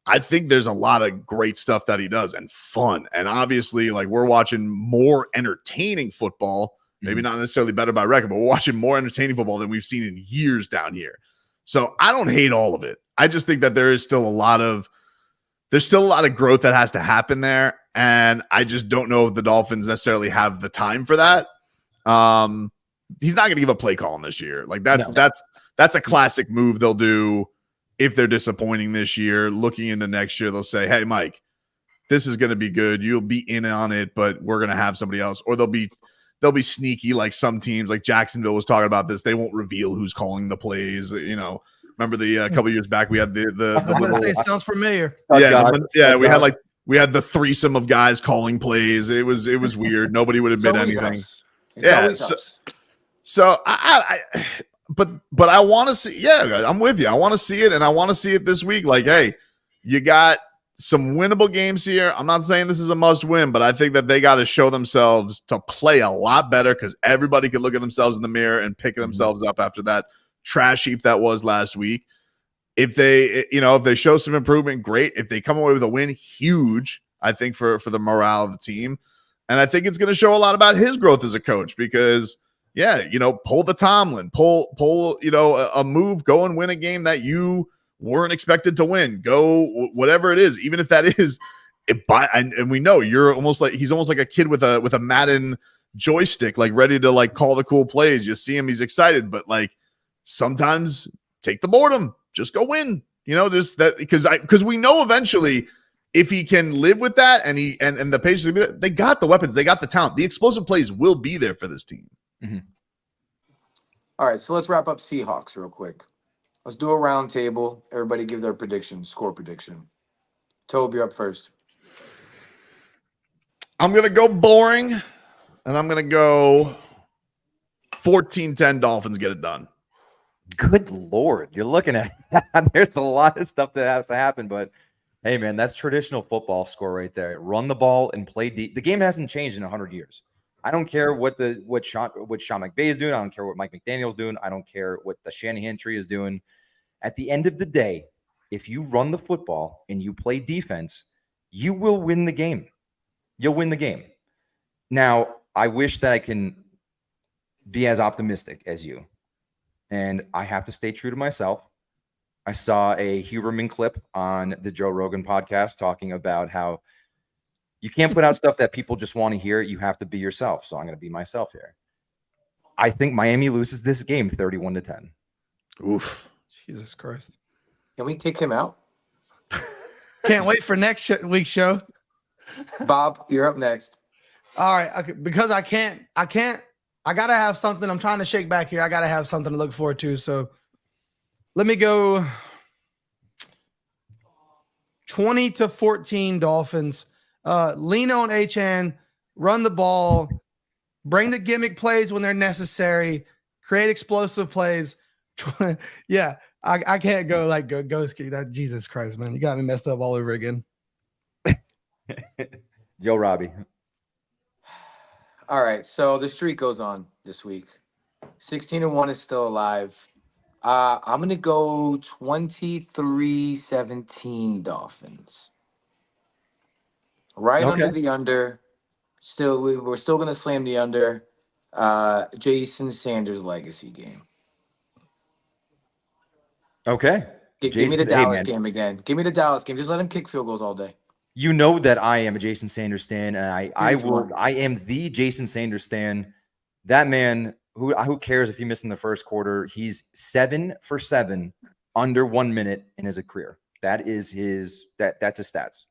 I think there's a lot of great stuff that he does and fun. And obviously, we're watching more entertaining football, maybe not necessarily better by record, but we're watching more entertaining football than we've seen in years down here. So I don't hate all of it. I just think that there's still a lot of growth that has to happen there. And I just don't know if the Dolphins necessarily have the time for that. He's not going to give a play call this year. That's a classic move they'll do if they're disappointing this year. Looking into next year, they'll say, hey, Mike, this is going to be good. You'll be in on it, but we're going to have somebody else. Or they'll be sneaky, like some teams, like Jacksonville was talking about this. They won't reveal who's calling the plays. Remember a couple of years back, we had the little. It sounds familiar. We had the threesome of guys calling plays. It was weird. Nobody would admit anything. So but I want to see. Yeah, I'm with you. I want to see it, and I want to see it this week. Hey, you got some winnable games here. I'm not saying this is a must win, but I think that they got to show themselves to play a lot better because everybody could look at themselves in the mirror and pick themselves up after that trash heap that was last week. If they show some improvement, great. If they come away with a win, huge, I think, for the morale of the team. And I think it's going to show a lot about his growth as a coach because, pull the Tomlin, pull a move, go and win a game that you weren't expected to win. Go whatever it is, even if that is and we know he's almost like a kid with a Madden joystick, ready to call the cool plays. You see him, he's excited, but sometimes take the boredom, just go win. Just that because we know eventually if he can live with that and the Patriots, they got the weapons, they got the talent, the explosive plays will be there for this team. Mm-hmm. All right, so let's wrap up Seahawks real quick. Let's do a round table. Everybody give their prediction, score prediction. Toby, you're up first. I'm going to go boring, and I'm going to go 14-10 Dolphins get it done. Good Lord. You're looking at there's a lot of stuff that has to happen, but hey, man, that's traditional football score right there. Run the ball and play deep. The game hasn't changed in 100 years. I don't care what Sean McVay is doing. I don't care what Mike McDaniel's doing. I don't care what the Shanahan tree is doing. At the end of the day, if you run the football and you play defense, you will win the game. You'll win the game. Now, I wish that I can be as optimistic as you, and I have to stay true to myself. I saw a Huberman clip on the Joe Rogan podcast talking about how you can't put out stuff that people just want to hear. You have to be yourself. So I'm going to be myself here. I think Miami loses this game 31-10. Oof. Jesus Christ. Can we kick him out? Can't wait for next week's show. Bob, you're up next. All right. Because I got to have something. I'm trying to shake back here. I got to have something to look forward to. So let me go 20-14 Dolphins. Lean on Achane, run the ball, bring the gimmick plays when they're necessary, create explosive plays. Yeah, I can't go like ghost kick that. Jesus Christ, man, you got me messed up all over again. Yo, Robbie. All right, so the streak goes on this week. 16-1 is still alive. I'm gonna go 23-17 Dolphins. Right under the under. We're still gonna slam the under. Jason Sanders legacy game. Okay. Give me the Dallas game again. Give me the Dallas game. Just let him kick field goals all day. You know that I am a Jason Sanders stan, and I am the Jason Sanders stan. That man, who cares if he missed in the first quarter? He's 7 for 7 under 1 minute in his career. That's his stats.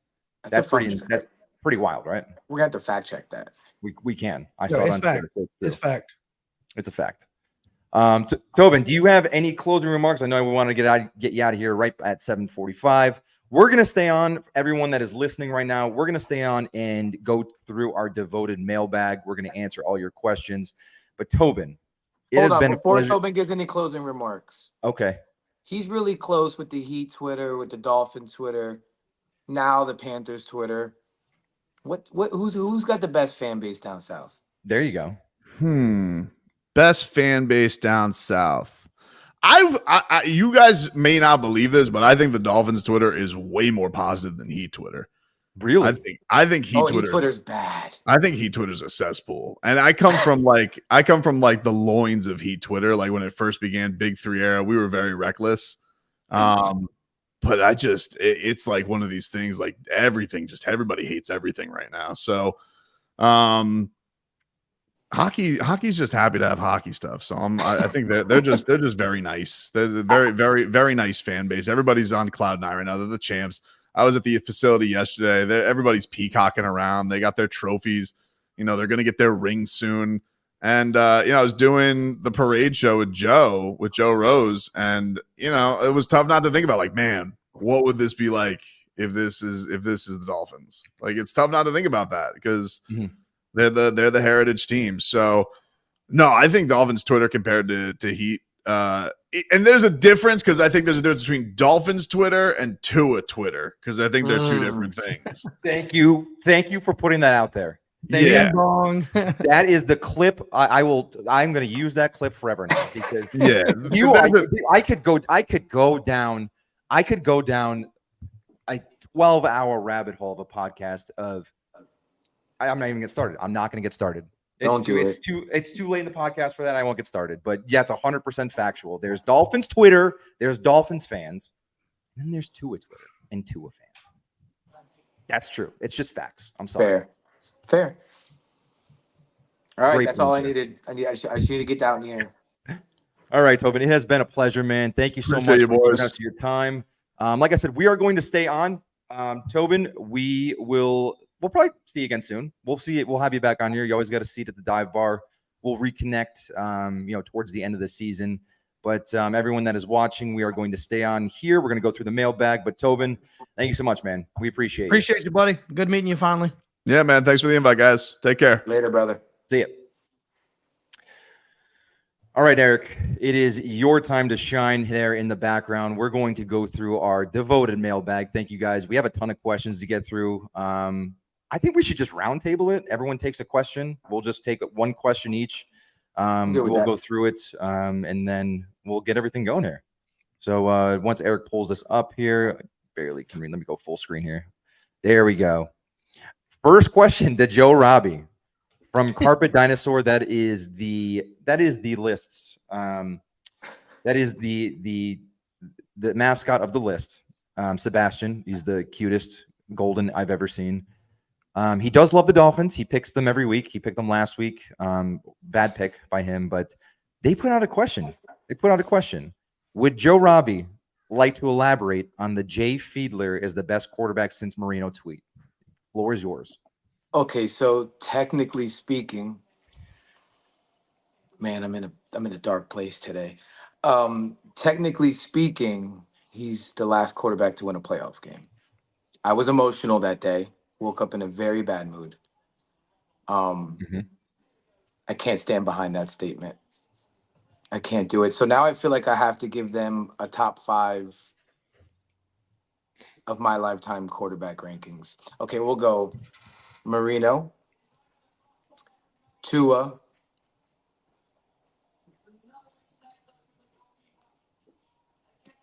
That's pretty wild, right? We're gonna have to fact check that. We can. I saw it on Twitter. It's fact. It's a fact. Tobin, do you have any closing remarks? I know we want to get you out of here right at 7:45. We're going to stay on, everyone that is listening right now. We're going to stay on and go through our devoted mailbag. We're going to answer all your questions. But Tobin, before Tobin gives any closing remarks. Okay. He's really close with the Heat Twitter, with the Dolphins Twitter, now the Panthers Twitter. Who's got the best fan base down south? There you go. Best fan base down south. You guys may not believe this, but I think the Dolphins Twitter is way more positive than Heat Twitter. Really? I think Heat Twitter's bad. I think Heat Twitter's a cesspool. And I come from like the loins of Heat Twitter. Like when it first began, Big 3 era, we were very reckless. But it's like one of these things, like everybody hates everything right now. So hockey's just happy to have hockey stuff. So I think they're just very nice. They're very, very, very nice fan base. Everybody's on cloud nine right now. They're the champs. I was at the facility yesterday. Everybody's peacocking around. They got their trophies. They're going to get their rings soon. And, I was doing the parade show with Joe Rose. And, it was tough not to think about, like, man, what would this be like if this is the Dolphins? Like, it's tough not to think about that because they're the heritage team. So, no, I think Dolphins Twitter compared to Heat. And there's a difference because I think there's a difference between Dolphins Twitter and Tua Twitter because I think they're two different things. Thank you for putting that out there. Wrong. That is the clip. I'm going to use that clip forever now because I could go down a 12-hour rabbit hole of a podcast of. I'm not even get started. I'm not going to get started. It's too late in the podcast for that. I won't get started. But yeah, it's 100% factual. There's Dolphins Twitter, there's Dolphins fans, and then there's Tua Twitter and Tua fans. That's true. It's just facts. I'm sorry. Fair. All right, Great that's all I needed. I just need to get down here. All right, Tobin. It has been a pleasure, man. Thank you so much for giving us your time. Like I said, we are going to stay on. Tobin, we'll probably see you again soon. We'll see it. We'll have you back on here. You always got a seat at the dive bar. We'll reconnect, towards the end of the season. But everyone that is watching, we are going to stay on here. We're going to go through the mailbag. But Tobin, thank you so much, man. We appreciate Appreciate you, buddy. Good meeting you finally. Yeah, man. Thanks for the invite, guys. Take care. Later, brother. See ya. All right, Eric, it is your time to shine there in the background. We're going to go through our devoted mailbag. Thank you, guys. We have a ton of questions to get through. I think we should just roundtable it. Everyone takes a question. We'll just take one question each. We'll go through it, and then we'll get everything going here. So once Eric pulls this up here, barely can read. Let me go full screen here. There we go. First question to Joe Robbie from Carpet Dinosaur. That is the lists. That is the mascot of the list. Sebastian. He's the cutest golden I've ever seen. He does love the Dolphins. He picks them every week. He picked them last week. Bad pick by him, but they put out a question. Would Joe Robbie like to elaborate on the Jay Fiedler is the best quarterback since Marino tweet? Floor is yours. Okay, so technically speaking, man, I'm in a dark place today. Technically speaking, he's the last quarterback to win a playoff game. I was emotional that day. Woke up in a very bad mood. I can't stand behind that statement. I can't do it. So now I feel like I have to give them a top 5 of my lifetime quarterback rankings. Okay, we'll go Marino, Tua,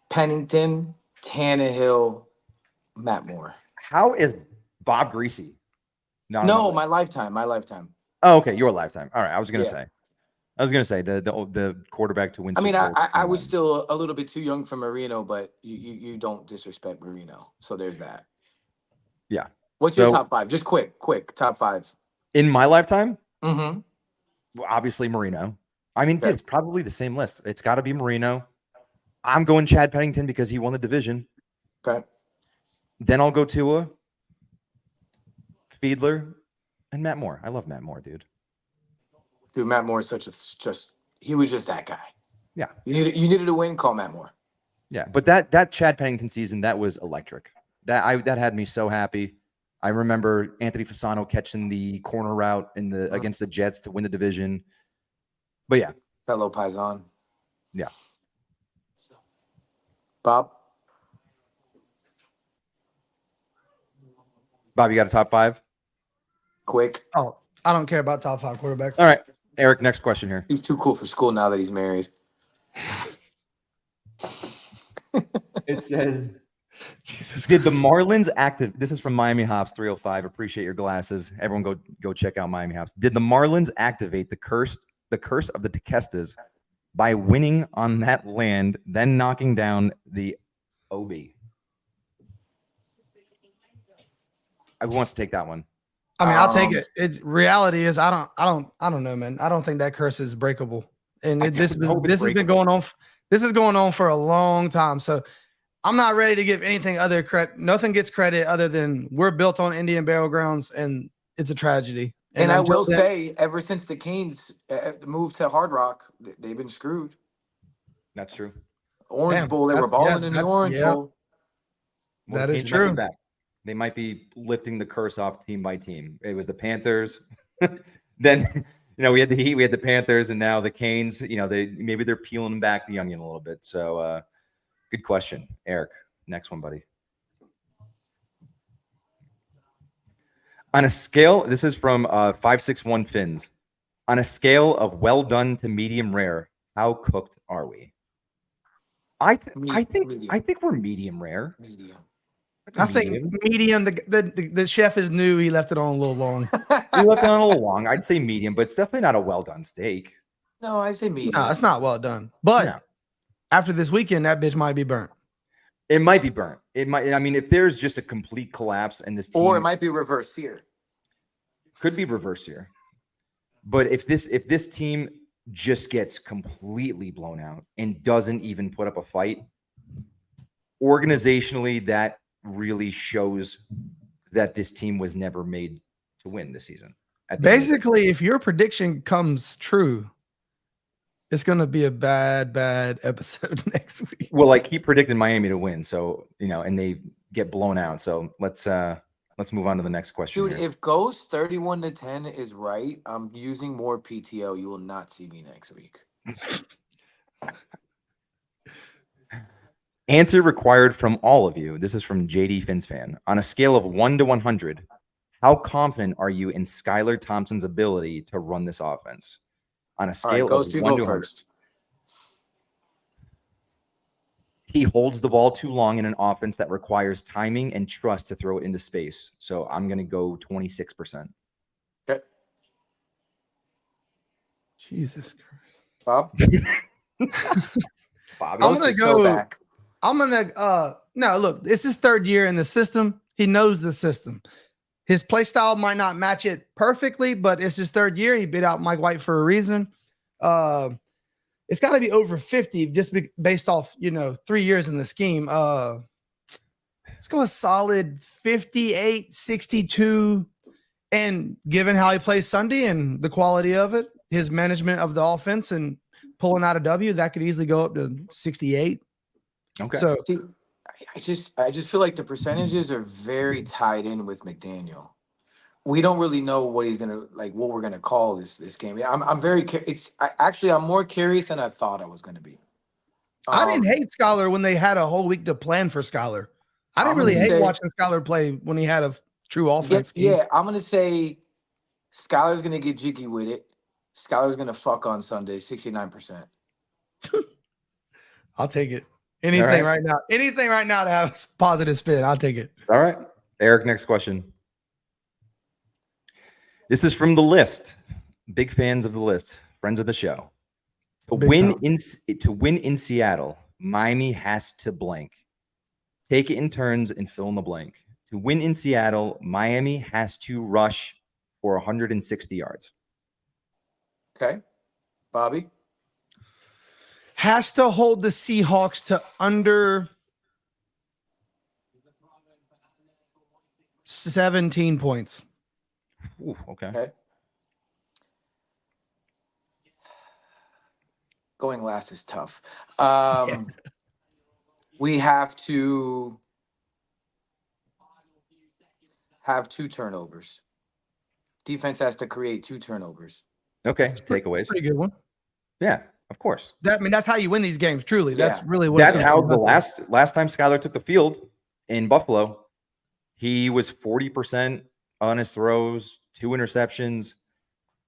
Pennington, Tannehill, Matt Moore. How is Bob Greasy? No, my lifetime. Oh, okay, your lifetime. All right, I was gonna Yeah. say the quarterback to win. I mean, Super Bowl. I was still a little bit too young for Marino, but you don't disrespect Marino, so there's that. Yeah. What's your top 5? Just quick top 5. In my lifetime. Mm-hmm. Well, obviously Marino. I mean, Okay. dude, it's probably the same list. It's got to be Marino. I'm going Chad Pennington because he won the division. Okay. Then I'll go Tua, Fiedler, and Matt Moore. I love Matt Moore, dude. Dude, Matt Moore is he was just that guy. Yeah. You needed a win, call Matt Moore. Yeah, but that Chad Pennington season, that was electric. That had me so happy. I remember Anthony Fasano catching the corner route against the Jets to win the division. But yeah. Fellow Paisan. Yeah. Bob, you got a top 5? quick. Oh, I don't care about top 5 quarterbacks. All right. Eric, next question here. He's too cool for school now that he's married. It says, did the Marlins active? This is from Miami Hops 305. Appreciate your glasses. Everyone go check out Miami Hops. Did the Marlins activate the curse of the Tequestas by winning on that land, then knocking down the OB? Who wants to take that one? I mean, I'll take it. It's reality is I don't know, man. I don't think that curse is breakable. And this has been going on. This is going on for a long time. So I'm not ready to give anything other credit. Nothing gets credit other than we're built on Indian burial grounds, and it's a tragedy. And I will say, ever since the Canes moved to Hard Rock, they've been screwed. That's true. Orange Bowl, they were balling in the Orange Bowl. Well, that is Canes might be true. back. They might be lifting the curse off team by team. It was the Panthers. Then, we had the Heat, we had the Panthers, and now the Canes. Maybe they're peeling back the onion a little bit. So, good question, Eric. Next one, buddy. On a scale, this is from 561 Fins. On a scale of well done to medium rare, how cooked are we? I think we're medium rare. Medium. I think medium. The chef is new. He left it on a little long. We left it on a little long. I'd say medium, but it's definitely not a well done steak. No, I say medium. No, it's not well done. But after this weekend, that bitch might be burnt. It might be burnt. It might. I mean, if there's just a complete collapse and this team, or it might be reverse sear. Could be reverse sear. But if this team just gets completely blown out and doesn't even put up a fight, organizationally, that really shows that this team was never made to win this season. Basically, if your prediction comes true, it's going to be a bad episode next week. Well, I keep predicting Miami to win, so and they get blown out. So let's move on to the next question. Dude, here. if Ghost 31-10 is right, I'm using more PTO. You will not see me next week. Answer required from all of you. This is from JD Finsfan. On a scale of 1 to 100, how confident are you in Skylar Thompson's ability to run this offense? On a scale Ghost, of you 1 go to 100. first. He holds the ball too long in an offense that requires timing and trust to throw it into space. So I'm going to go 26%. Okay. Jesus Christ. Bob? Bobby, I'm gonna Ghost is so go. back. I'm gonna no, look, it's his third year in the system. He knows the system. His play style might not match it perfectly, but it's his third year. He beat out Mike White for a reason. It's got to be over 50 just based off 3 years in the scheme. Let's go a solid 58, 62. And given how he plays Sunday and the quality of it, his management of the offense and pulling out a W, that could easily go up to 68. Okay. So See, I just feel like the percentages are very tied in with McDaniel. We don't really know what he's gonna what we're gonna call this game. I'm very I'm more curious than I thought I was gonna be. I didn't hate Skylar when they had a whole week to plan for Skylar. I didn't really hate watching Skylar play when he had a true offense. Yeah, I'm gonna say Skylar's gonna get jiggy with it. Skylar's gonna fuck on Sunday, 69%. I'll take it. Anything right now to have a positive spin. I'll take it. All right. Eric, next question. This is from the list. Big fans of the list, friends of the show. To win in Seattle, Miami has to blank. Take it in turns and fill in the blank. To win in Seattle, Miami has to rush for 160 yards. Okay. Bobby? Has to hold the Seahawks to under 17 points. Ooh, okay. Okay. Going last is tough. We have to have 2 turnovers. Defense has to create 2 turnovers. Okay. Takeaways. Pretty good one. Yeah, of course. That's how you win these games. Truly, that's Yeah. really what. That's how the last time Skylar took the field in Buffalo, he was 40% on his throws, 2 interceptions,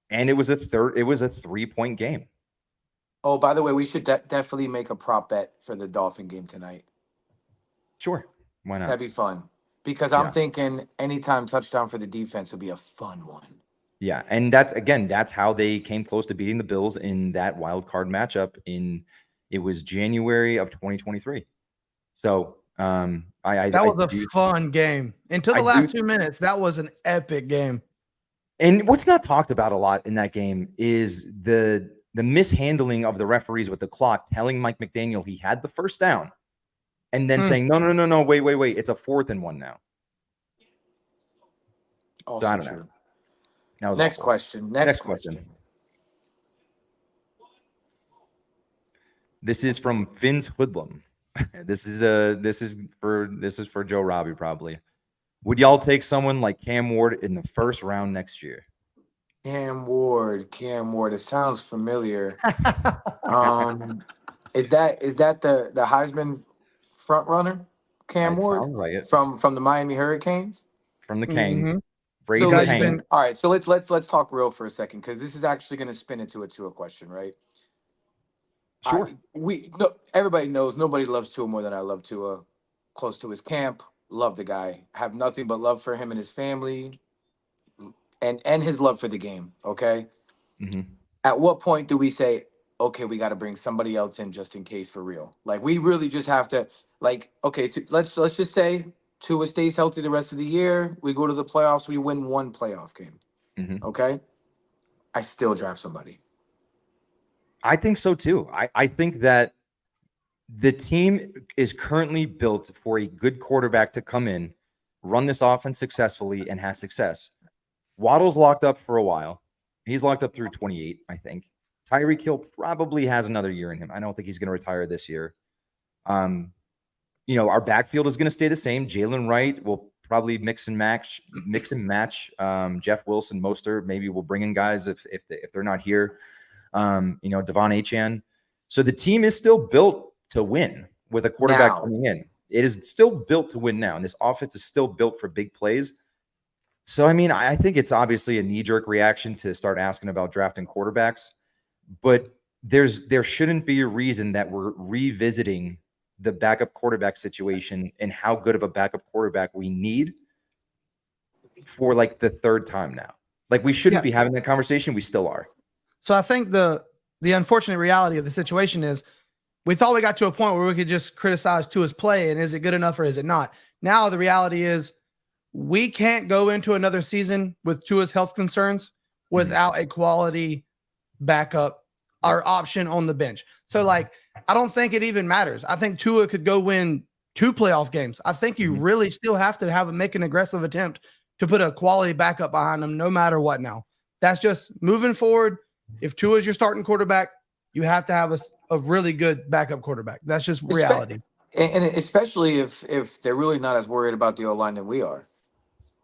and it was a 3-point game. Oh, by the way, we should definitely make a prop bet for the Dolphin game tonight. Sure. Why not? That'd be fun. Because I'm thinking anytime touchdown for the defense would be a fun one. Yeah, and that's how they came close to beating the Bills in that wild card matchup it was January of 2023. So that was a fun game. Until the last 2 minutes, that was an epic game. And what's not talked about a lot in that game is the mishandling of the referees with the clock, telling Mike McDaniel he had the first down, and then saying, no, wait, it's a 4th and 1 now. Also I don't true. know. Next question. Next question. This is from Finn's Hoodlum. This is for Joe Robbie probably. Would y'all take someone like Cam Ward in the first round next year? Cam Ward. It sounds familiar. Is that the Heisman front runner? Cam Ward? Sounds like it. From the Miami Hurricanes? From the King. Mm-hmm. Raising So King. all right, so let's talk real for a second, because this is actually going to spin into a Tua question, right? Sure. Everybody knows nobody loves Tua more than I love Tua. Close to his camp, love the guy, have nothing but love for him and his family, and his love for the game. Okay. Mm-hmm. At what point do we say, okay, we got to bring somebody else in just in case for real? Like, we really just have to, let's just say Tua stays healthy the rest of the year. We go to the playoffs. We win 1 playoff game. Mm-hmm. Okay. I still draft somebody. I think so too. I think that The team is currently built for a good quarterback to come in, run this offense successfully, and have success. Waddle's locked up for a while. He's locked up through 28, I think. Tyreek Hill probably has another year in him. I don't think he's going to retire this year. Our backfield is going to stay the same. Jalen Wright will probably mix and match. Jeff Wilson, Mostert, maybe we'll bring in guys if they're not here. Devon Achane. So the team is still built to win with a quarterback coming in. It is still built to win now, and this offense is still built for big plays. So, I think it's obviously a knee-jerk reaction to start asking about drafting quarterbacks, but there shouldn't be a reason that we're revisiting the backup quarterback situation and how good of a backup quarterback we need for like the third time now. Like, we shouldn't be having that conversation. We still are. So I think the unfortunate reality of the situation is we thought we got to a point where we could just criticize Tua's play and is it good enough or is it not? Now the reality is we can't go into another season with Tua's health concerns without a quality backup or option on the bench. So, I don't think it even matters. I think Tua could go win 2 playoff games. I think you really still have to make an aggressive attempt to put a quality backup behind them no matter what now. That's just moving forward. If Tua is your starting quarterback, you have to have a really good backup quarterback. That's just reality. And especially if they're really not as worried about the O-line than we are.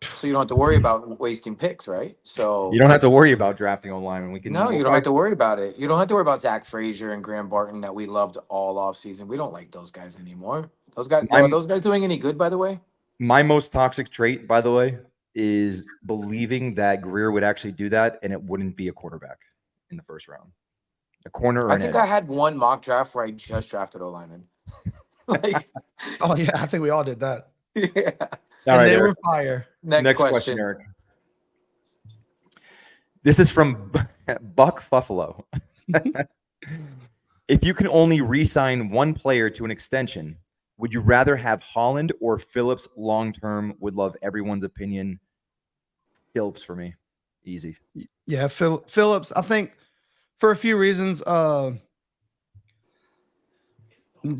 So you don't have to worry about wasting picks, right? So you don't have to worry about drafting online. You don't have to worry about it. You don't have to worry about Zach Frazier and Graham Barton that we loved all offseason. We don't like those guys anymore. Are those guys doing any good, by the way? My most toxic trait, by the way, is believing that Greer would actually do that and it wouldn't be a quarterback in the first round. A corner or I think I had one mock draft where I just drafted O-lineman. Oh, yeah. I think we all did that. Yeah. All right, they Eric. were fire. Next question, Eric. This is from Buck Buffalo. If you can only re-sign one player to an extension, would you rather have Holland or Phillips long-term? Would love everyone's opinion. Phillips for me. Easy. Yeah, Phillips, I think for a few reasons.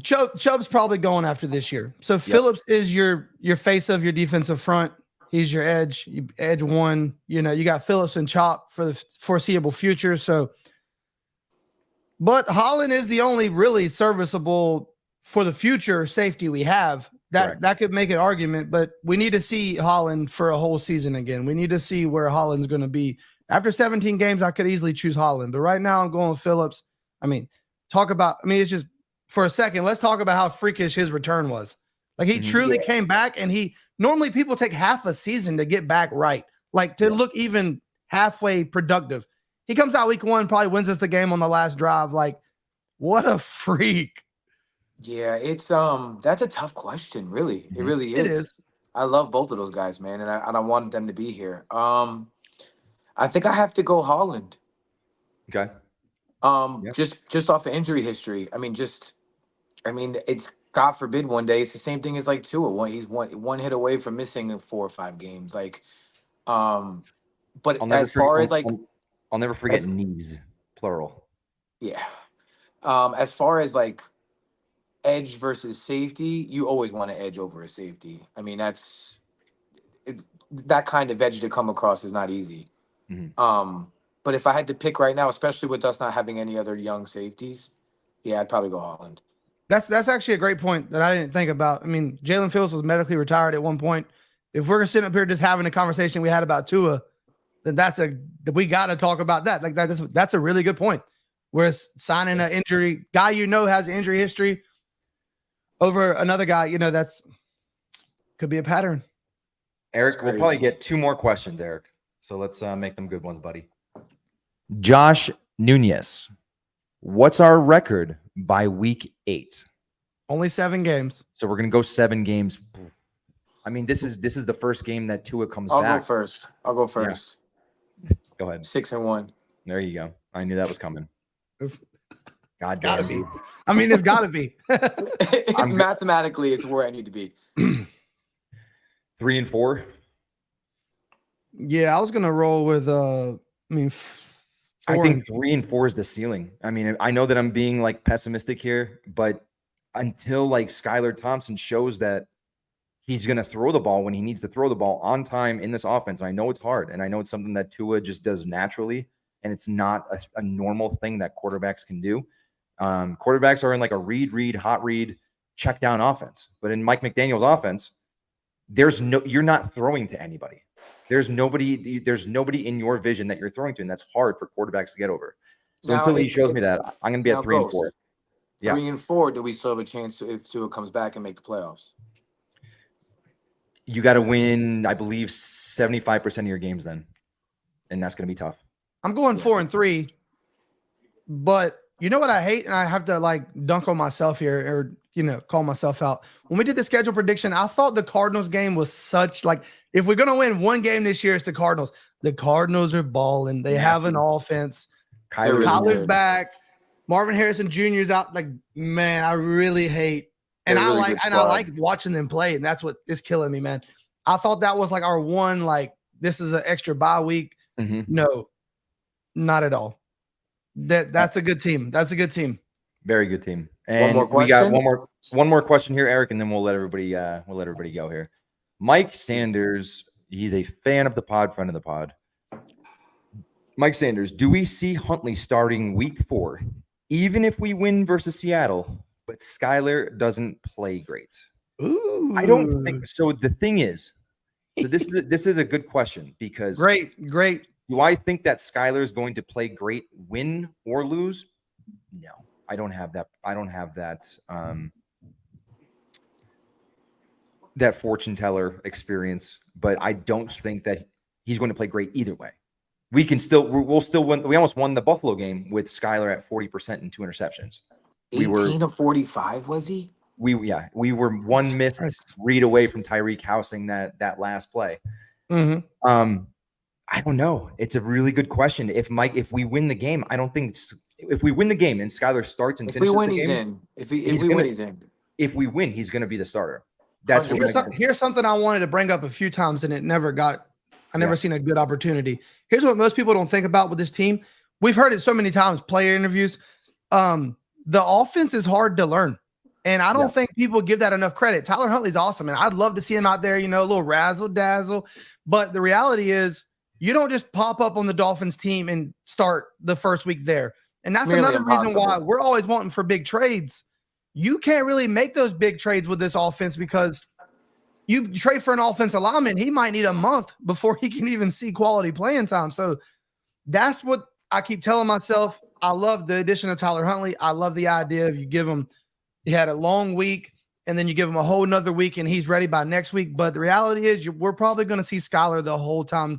Chubb's probably going after this year. So Phillips is your face of your defensive front. He's your edge one. You got Phillips and Chop for the foreseeable future. So, but Holland is the only really serviceable for the future safety we have. That could make an argument, but we need to see Holland for a whole season again. We need to see where Holland's going to be. After 17 games, I could easily choose Holland, but right now I'm going with Phillips. It's just, for a second, let's talk about how freakish his return was. He truly came back, and normally people take half a season to get back right, to look even halfway productive. He comes out week 1, probably wins us the game on the last drive. What a freak. Yeah, it's that's a tough question, really. It really is. It is. I love both of those guys, man, and I want them to be here. I think I have to go Holland. Okay. Just off of injury history. It's God forbid one day it's the same thing as Tua. He's one hit away from missing 4 or 5 games. But I'll never forget knees, plural. Yeah. As far as edge versus safety, you always want to edge over a safety. That kind of edge to come across is not easy. Mm-hmm. But if I had to pick right now, especially with us not having any other young safeties, I'd probably go Holland. That's actually a great point that I didn't think about. Jalen Phillips was medically retired at one point. If we're sitting up here just having a conversation we had about Tua, then we got to talk about that. That's a really good point. Whereas signing an injury guy has injury history over another guy, that's could be a pattern. Eric, we'll probably get 2 more questions, Eric. So let's make them good ones, buddy. Josh Nunez. What's our record by week 8? Only 7 games. So we're going to go 7 games. This is the first game that Tua comes back. I'll go first. Yeah. Go ahead. 6-1. There you go. I knew that was coming. God, gotta be. It's gotta be. Mathematically, it's where I need to be. 3-4. Yeah, I was gonna roll with. I think 3-4 is the ceiling. I know that I'm being pessimistic here, but until like Skylar Thompson shows that he's going to throw the ball when he needs to throw the ball on time in this offense. And I know it's hard, and I know it's something that Tua just does naturally, and it's not a normal thing that quarterbacks can do. Quarterbacks are in like a read, hot read, check down offense. But in Mike McDaniel's offense, you're not throwing to anybody. There's nobody in your vision that you're throwing to, and that's hard for quarterbacks to get over. So Now, until he shows me that, I'm going to be at 3 and 4. Yeah. 3 and 4. Do we still have a chance if Tua comes back and make the playoffs? You got to win, I believe, 75% of your games then, and that's going to be tough. I'm going 4 and 3, but you know what I hate, and I have to like dunk on myself here, or call myself out. When we did the schedule prediction, I thought the Cardinals game was such like, if we're gonna win one game this year, it's the Cardinals. The Cardinals are balling. They have an offense. Kyler's back. Marvin Harrison Jr. is out. Like, man, I really hate, and I like watching them play, and that's what is killing me, man. I thought that was like our one, like, this is an extra bye week. Mm-hmm. No, not at all. That's a good team. That's a good team. Very good team. And we got one more question here, Eric, and then we'll let everybody go here. Mike Sanders, he's a fan of the pod, friend of the pod. Mike Sanders, do we see Huntley starting week 4, even if we win versus Seattle, but Skylar doesn't play great? Ooh. I don't think so. The thing is, so this is a good question, because great. Do I think that Skylar is going to play great, win or lose? No, I don't have that. I don't have that that fortune teller experience, but I don't think that he's going to play great either way. We'll still win. We almost won the Buffalo game with Skylar at 40% and 2 interceptions. 18 of 45, was he? We were one missed read away from Tyreek housing that last play. Mm-hmm. I don't know. It's a really good question. If we win the game, I don't think if we win the game and Skylar starts and finishes the game, he's in. If we win, he's in. If we win, he's going to be the starter. That's Here's something I wanted to bring up a few times, and it never got. I never seen a good opportunity. Here's what most people don't think about with this team. We've heard it so many times, player interviews. The offense is hard to learn, and I don't think people give that enough credit. Tyler Huntley's awesome, and I'd love to see him out there, a little razzle dazzle. But the reality is, you don't just pop up on the Dolphins team and start the first week there. And that's really another reason why we're always wanting for big trades. You can't really make those big trades with this offense, because you trade for an offensive lineman, he might need a month before he can even see quality playing time. So that's what I keep telling myself. I love the addition of Tyler Huntley. I love the idea of he had a long week, and then you give him a whole nother week and he's ready by next week. But the reality is we're probably going to see Skylar the whole time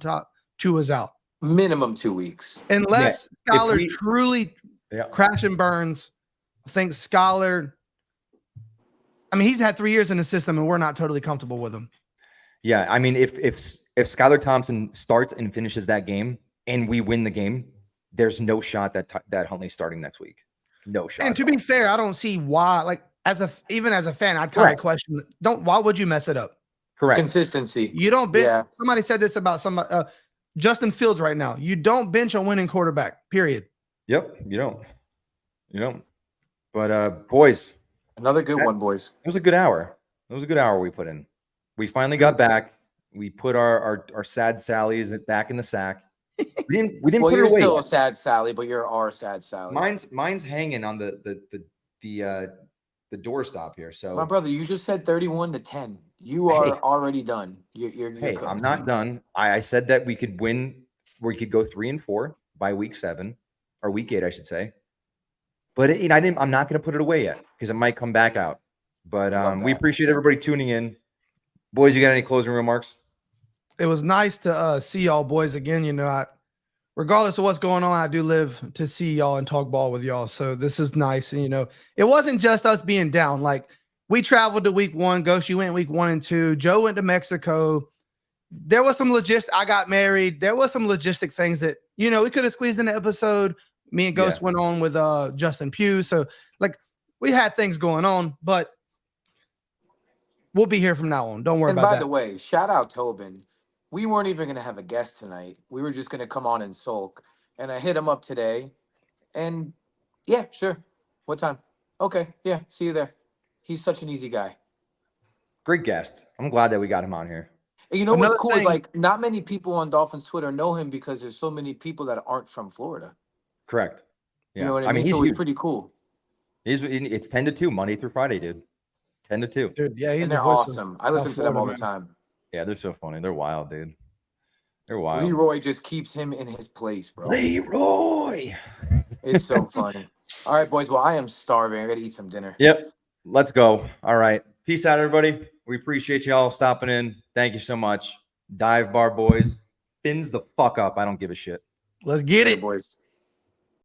Tua's out. Minimum 2 weeks. Unless Skylar truly crash and burns. I think Skylar, he's had 3 years in the system, and we're not totally comfortable with him. Yeah, I mean, if Skylar Thompson starts and finishes that game and we win the game, there's no shot that Huntley's starting next week. No shot. And to be fair, I don't see why. Like, even as a fan, I'd kind of question. Why would you mess it up? Correct. Consistency. You don't bench. Somebody said this about Justin Fields right now. You don't bench a winning quarterback. Period. Yep, you don't. But boys, another good one, boys. It was a good hour. We put in. We finally got back. We put our sad Sallies back in the sack. We didn't put it away. You're still a sad Sally, but you're our sad Sally. Mine's hanging on the doorstop here. So my brother, you just said 31-10. You are already done. You're cooked. I'm not done. I said that we could win. We could go 3 and 4 by week 7 or week 8, I should say. But I'm not going to put it away yet, because it might come back out. But we appreciate everybody tuning in. Boys, you got any closing remarks? It was nice to see y'all boys again. Regardless of what's going on, I do live to see y'all and talk ball with y'all. So this is nice. And, it wasn't just us being down. Like, we traveled to week 1. Ghost, you went week 1 and 2. Joe went to Mexico. There was some I got married. There was some logistic things that, we could have squeezed in the episode. Me and Ghost went on with Justin Pugh. So, like, we had things going on, but we'll be here from now on. Don't worry about that. And by the way, shout out Tobin. We weren't even going to have a guest tonight. We were just going to come on and sulk. And I hit him up today. And, yeah, sure. What time? Okay. Yeah, see you there. He's such an easy guy. Great guest. I'm glad that we got him on here. And you know Another what's cool is thing- like not many people on Dolphins Twitter know him because there's so many people that aren't from Florida. Correct. Yeah. You know what I mean? mean, he's So it's huge. pretty cool. It's 10 to 2 Monday through Friday, dude. 10 to 2. Dude, yeah, he's And the they're voice of awesome. I South listen to them all Florida, the man. time. Yeah, they're so funny. They're wild, dude. They're wild. Leroy just keeps him in his place, bro. Leroy. It's so funny. All right, boys. Well, I am starving. I got to eat some dinner. Yep. Let's go. All right. Peace out, everybody. We appreciate you all stopping in. Thank you so much. Dive Bar boys. Fins the fuck up. I don't give a shit. Let's get Hey, it. boys.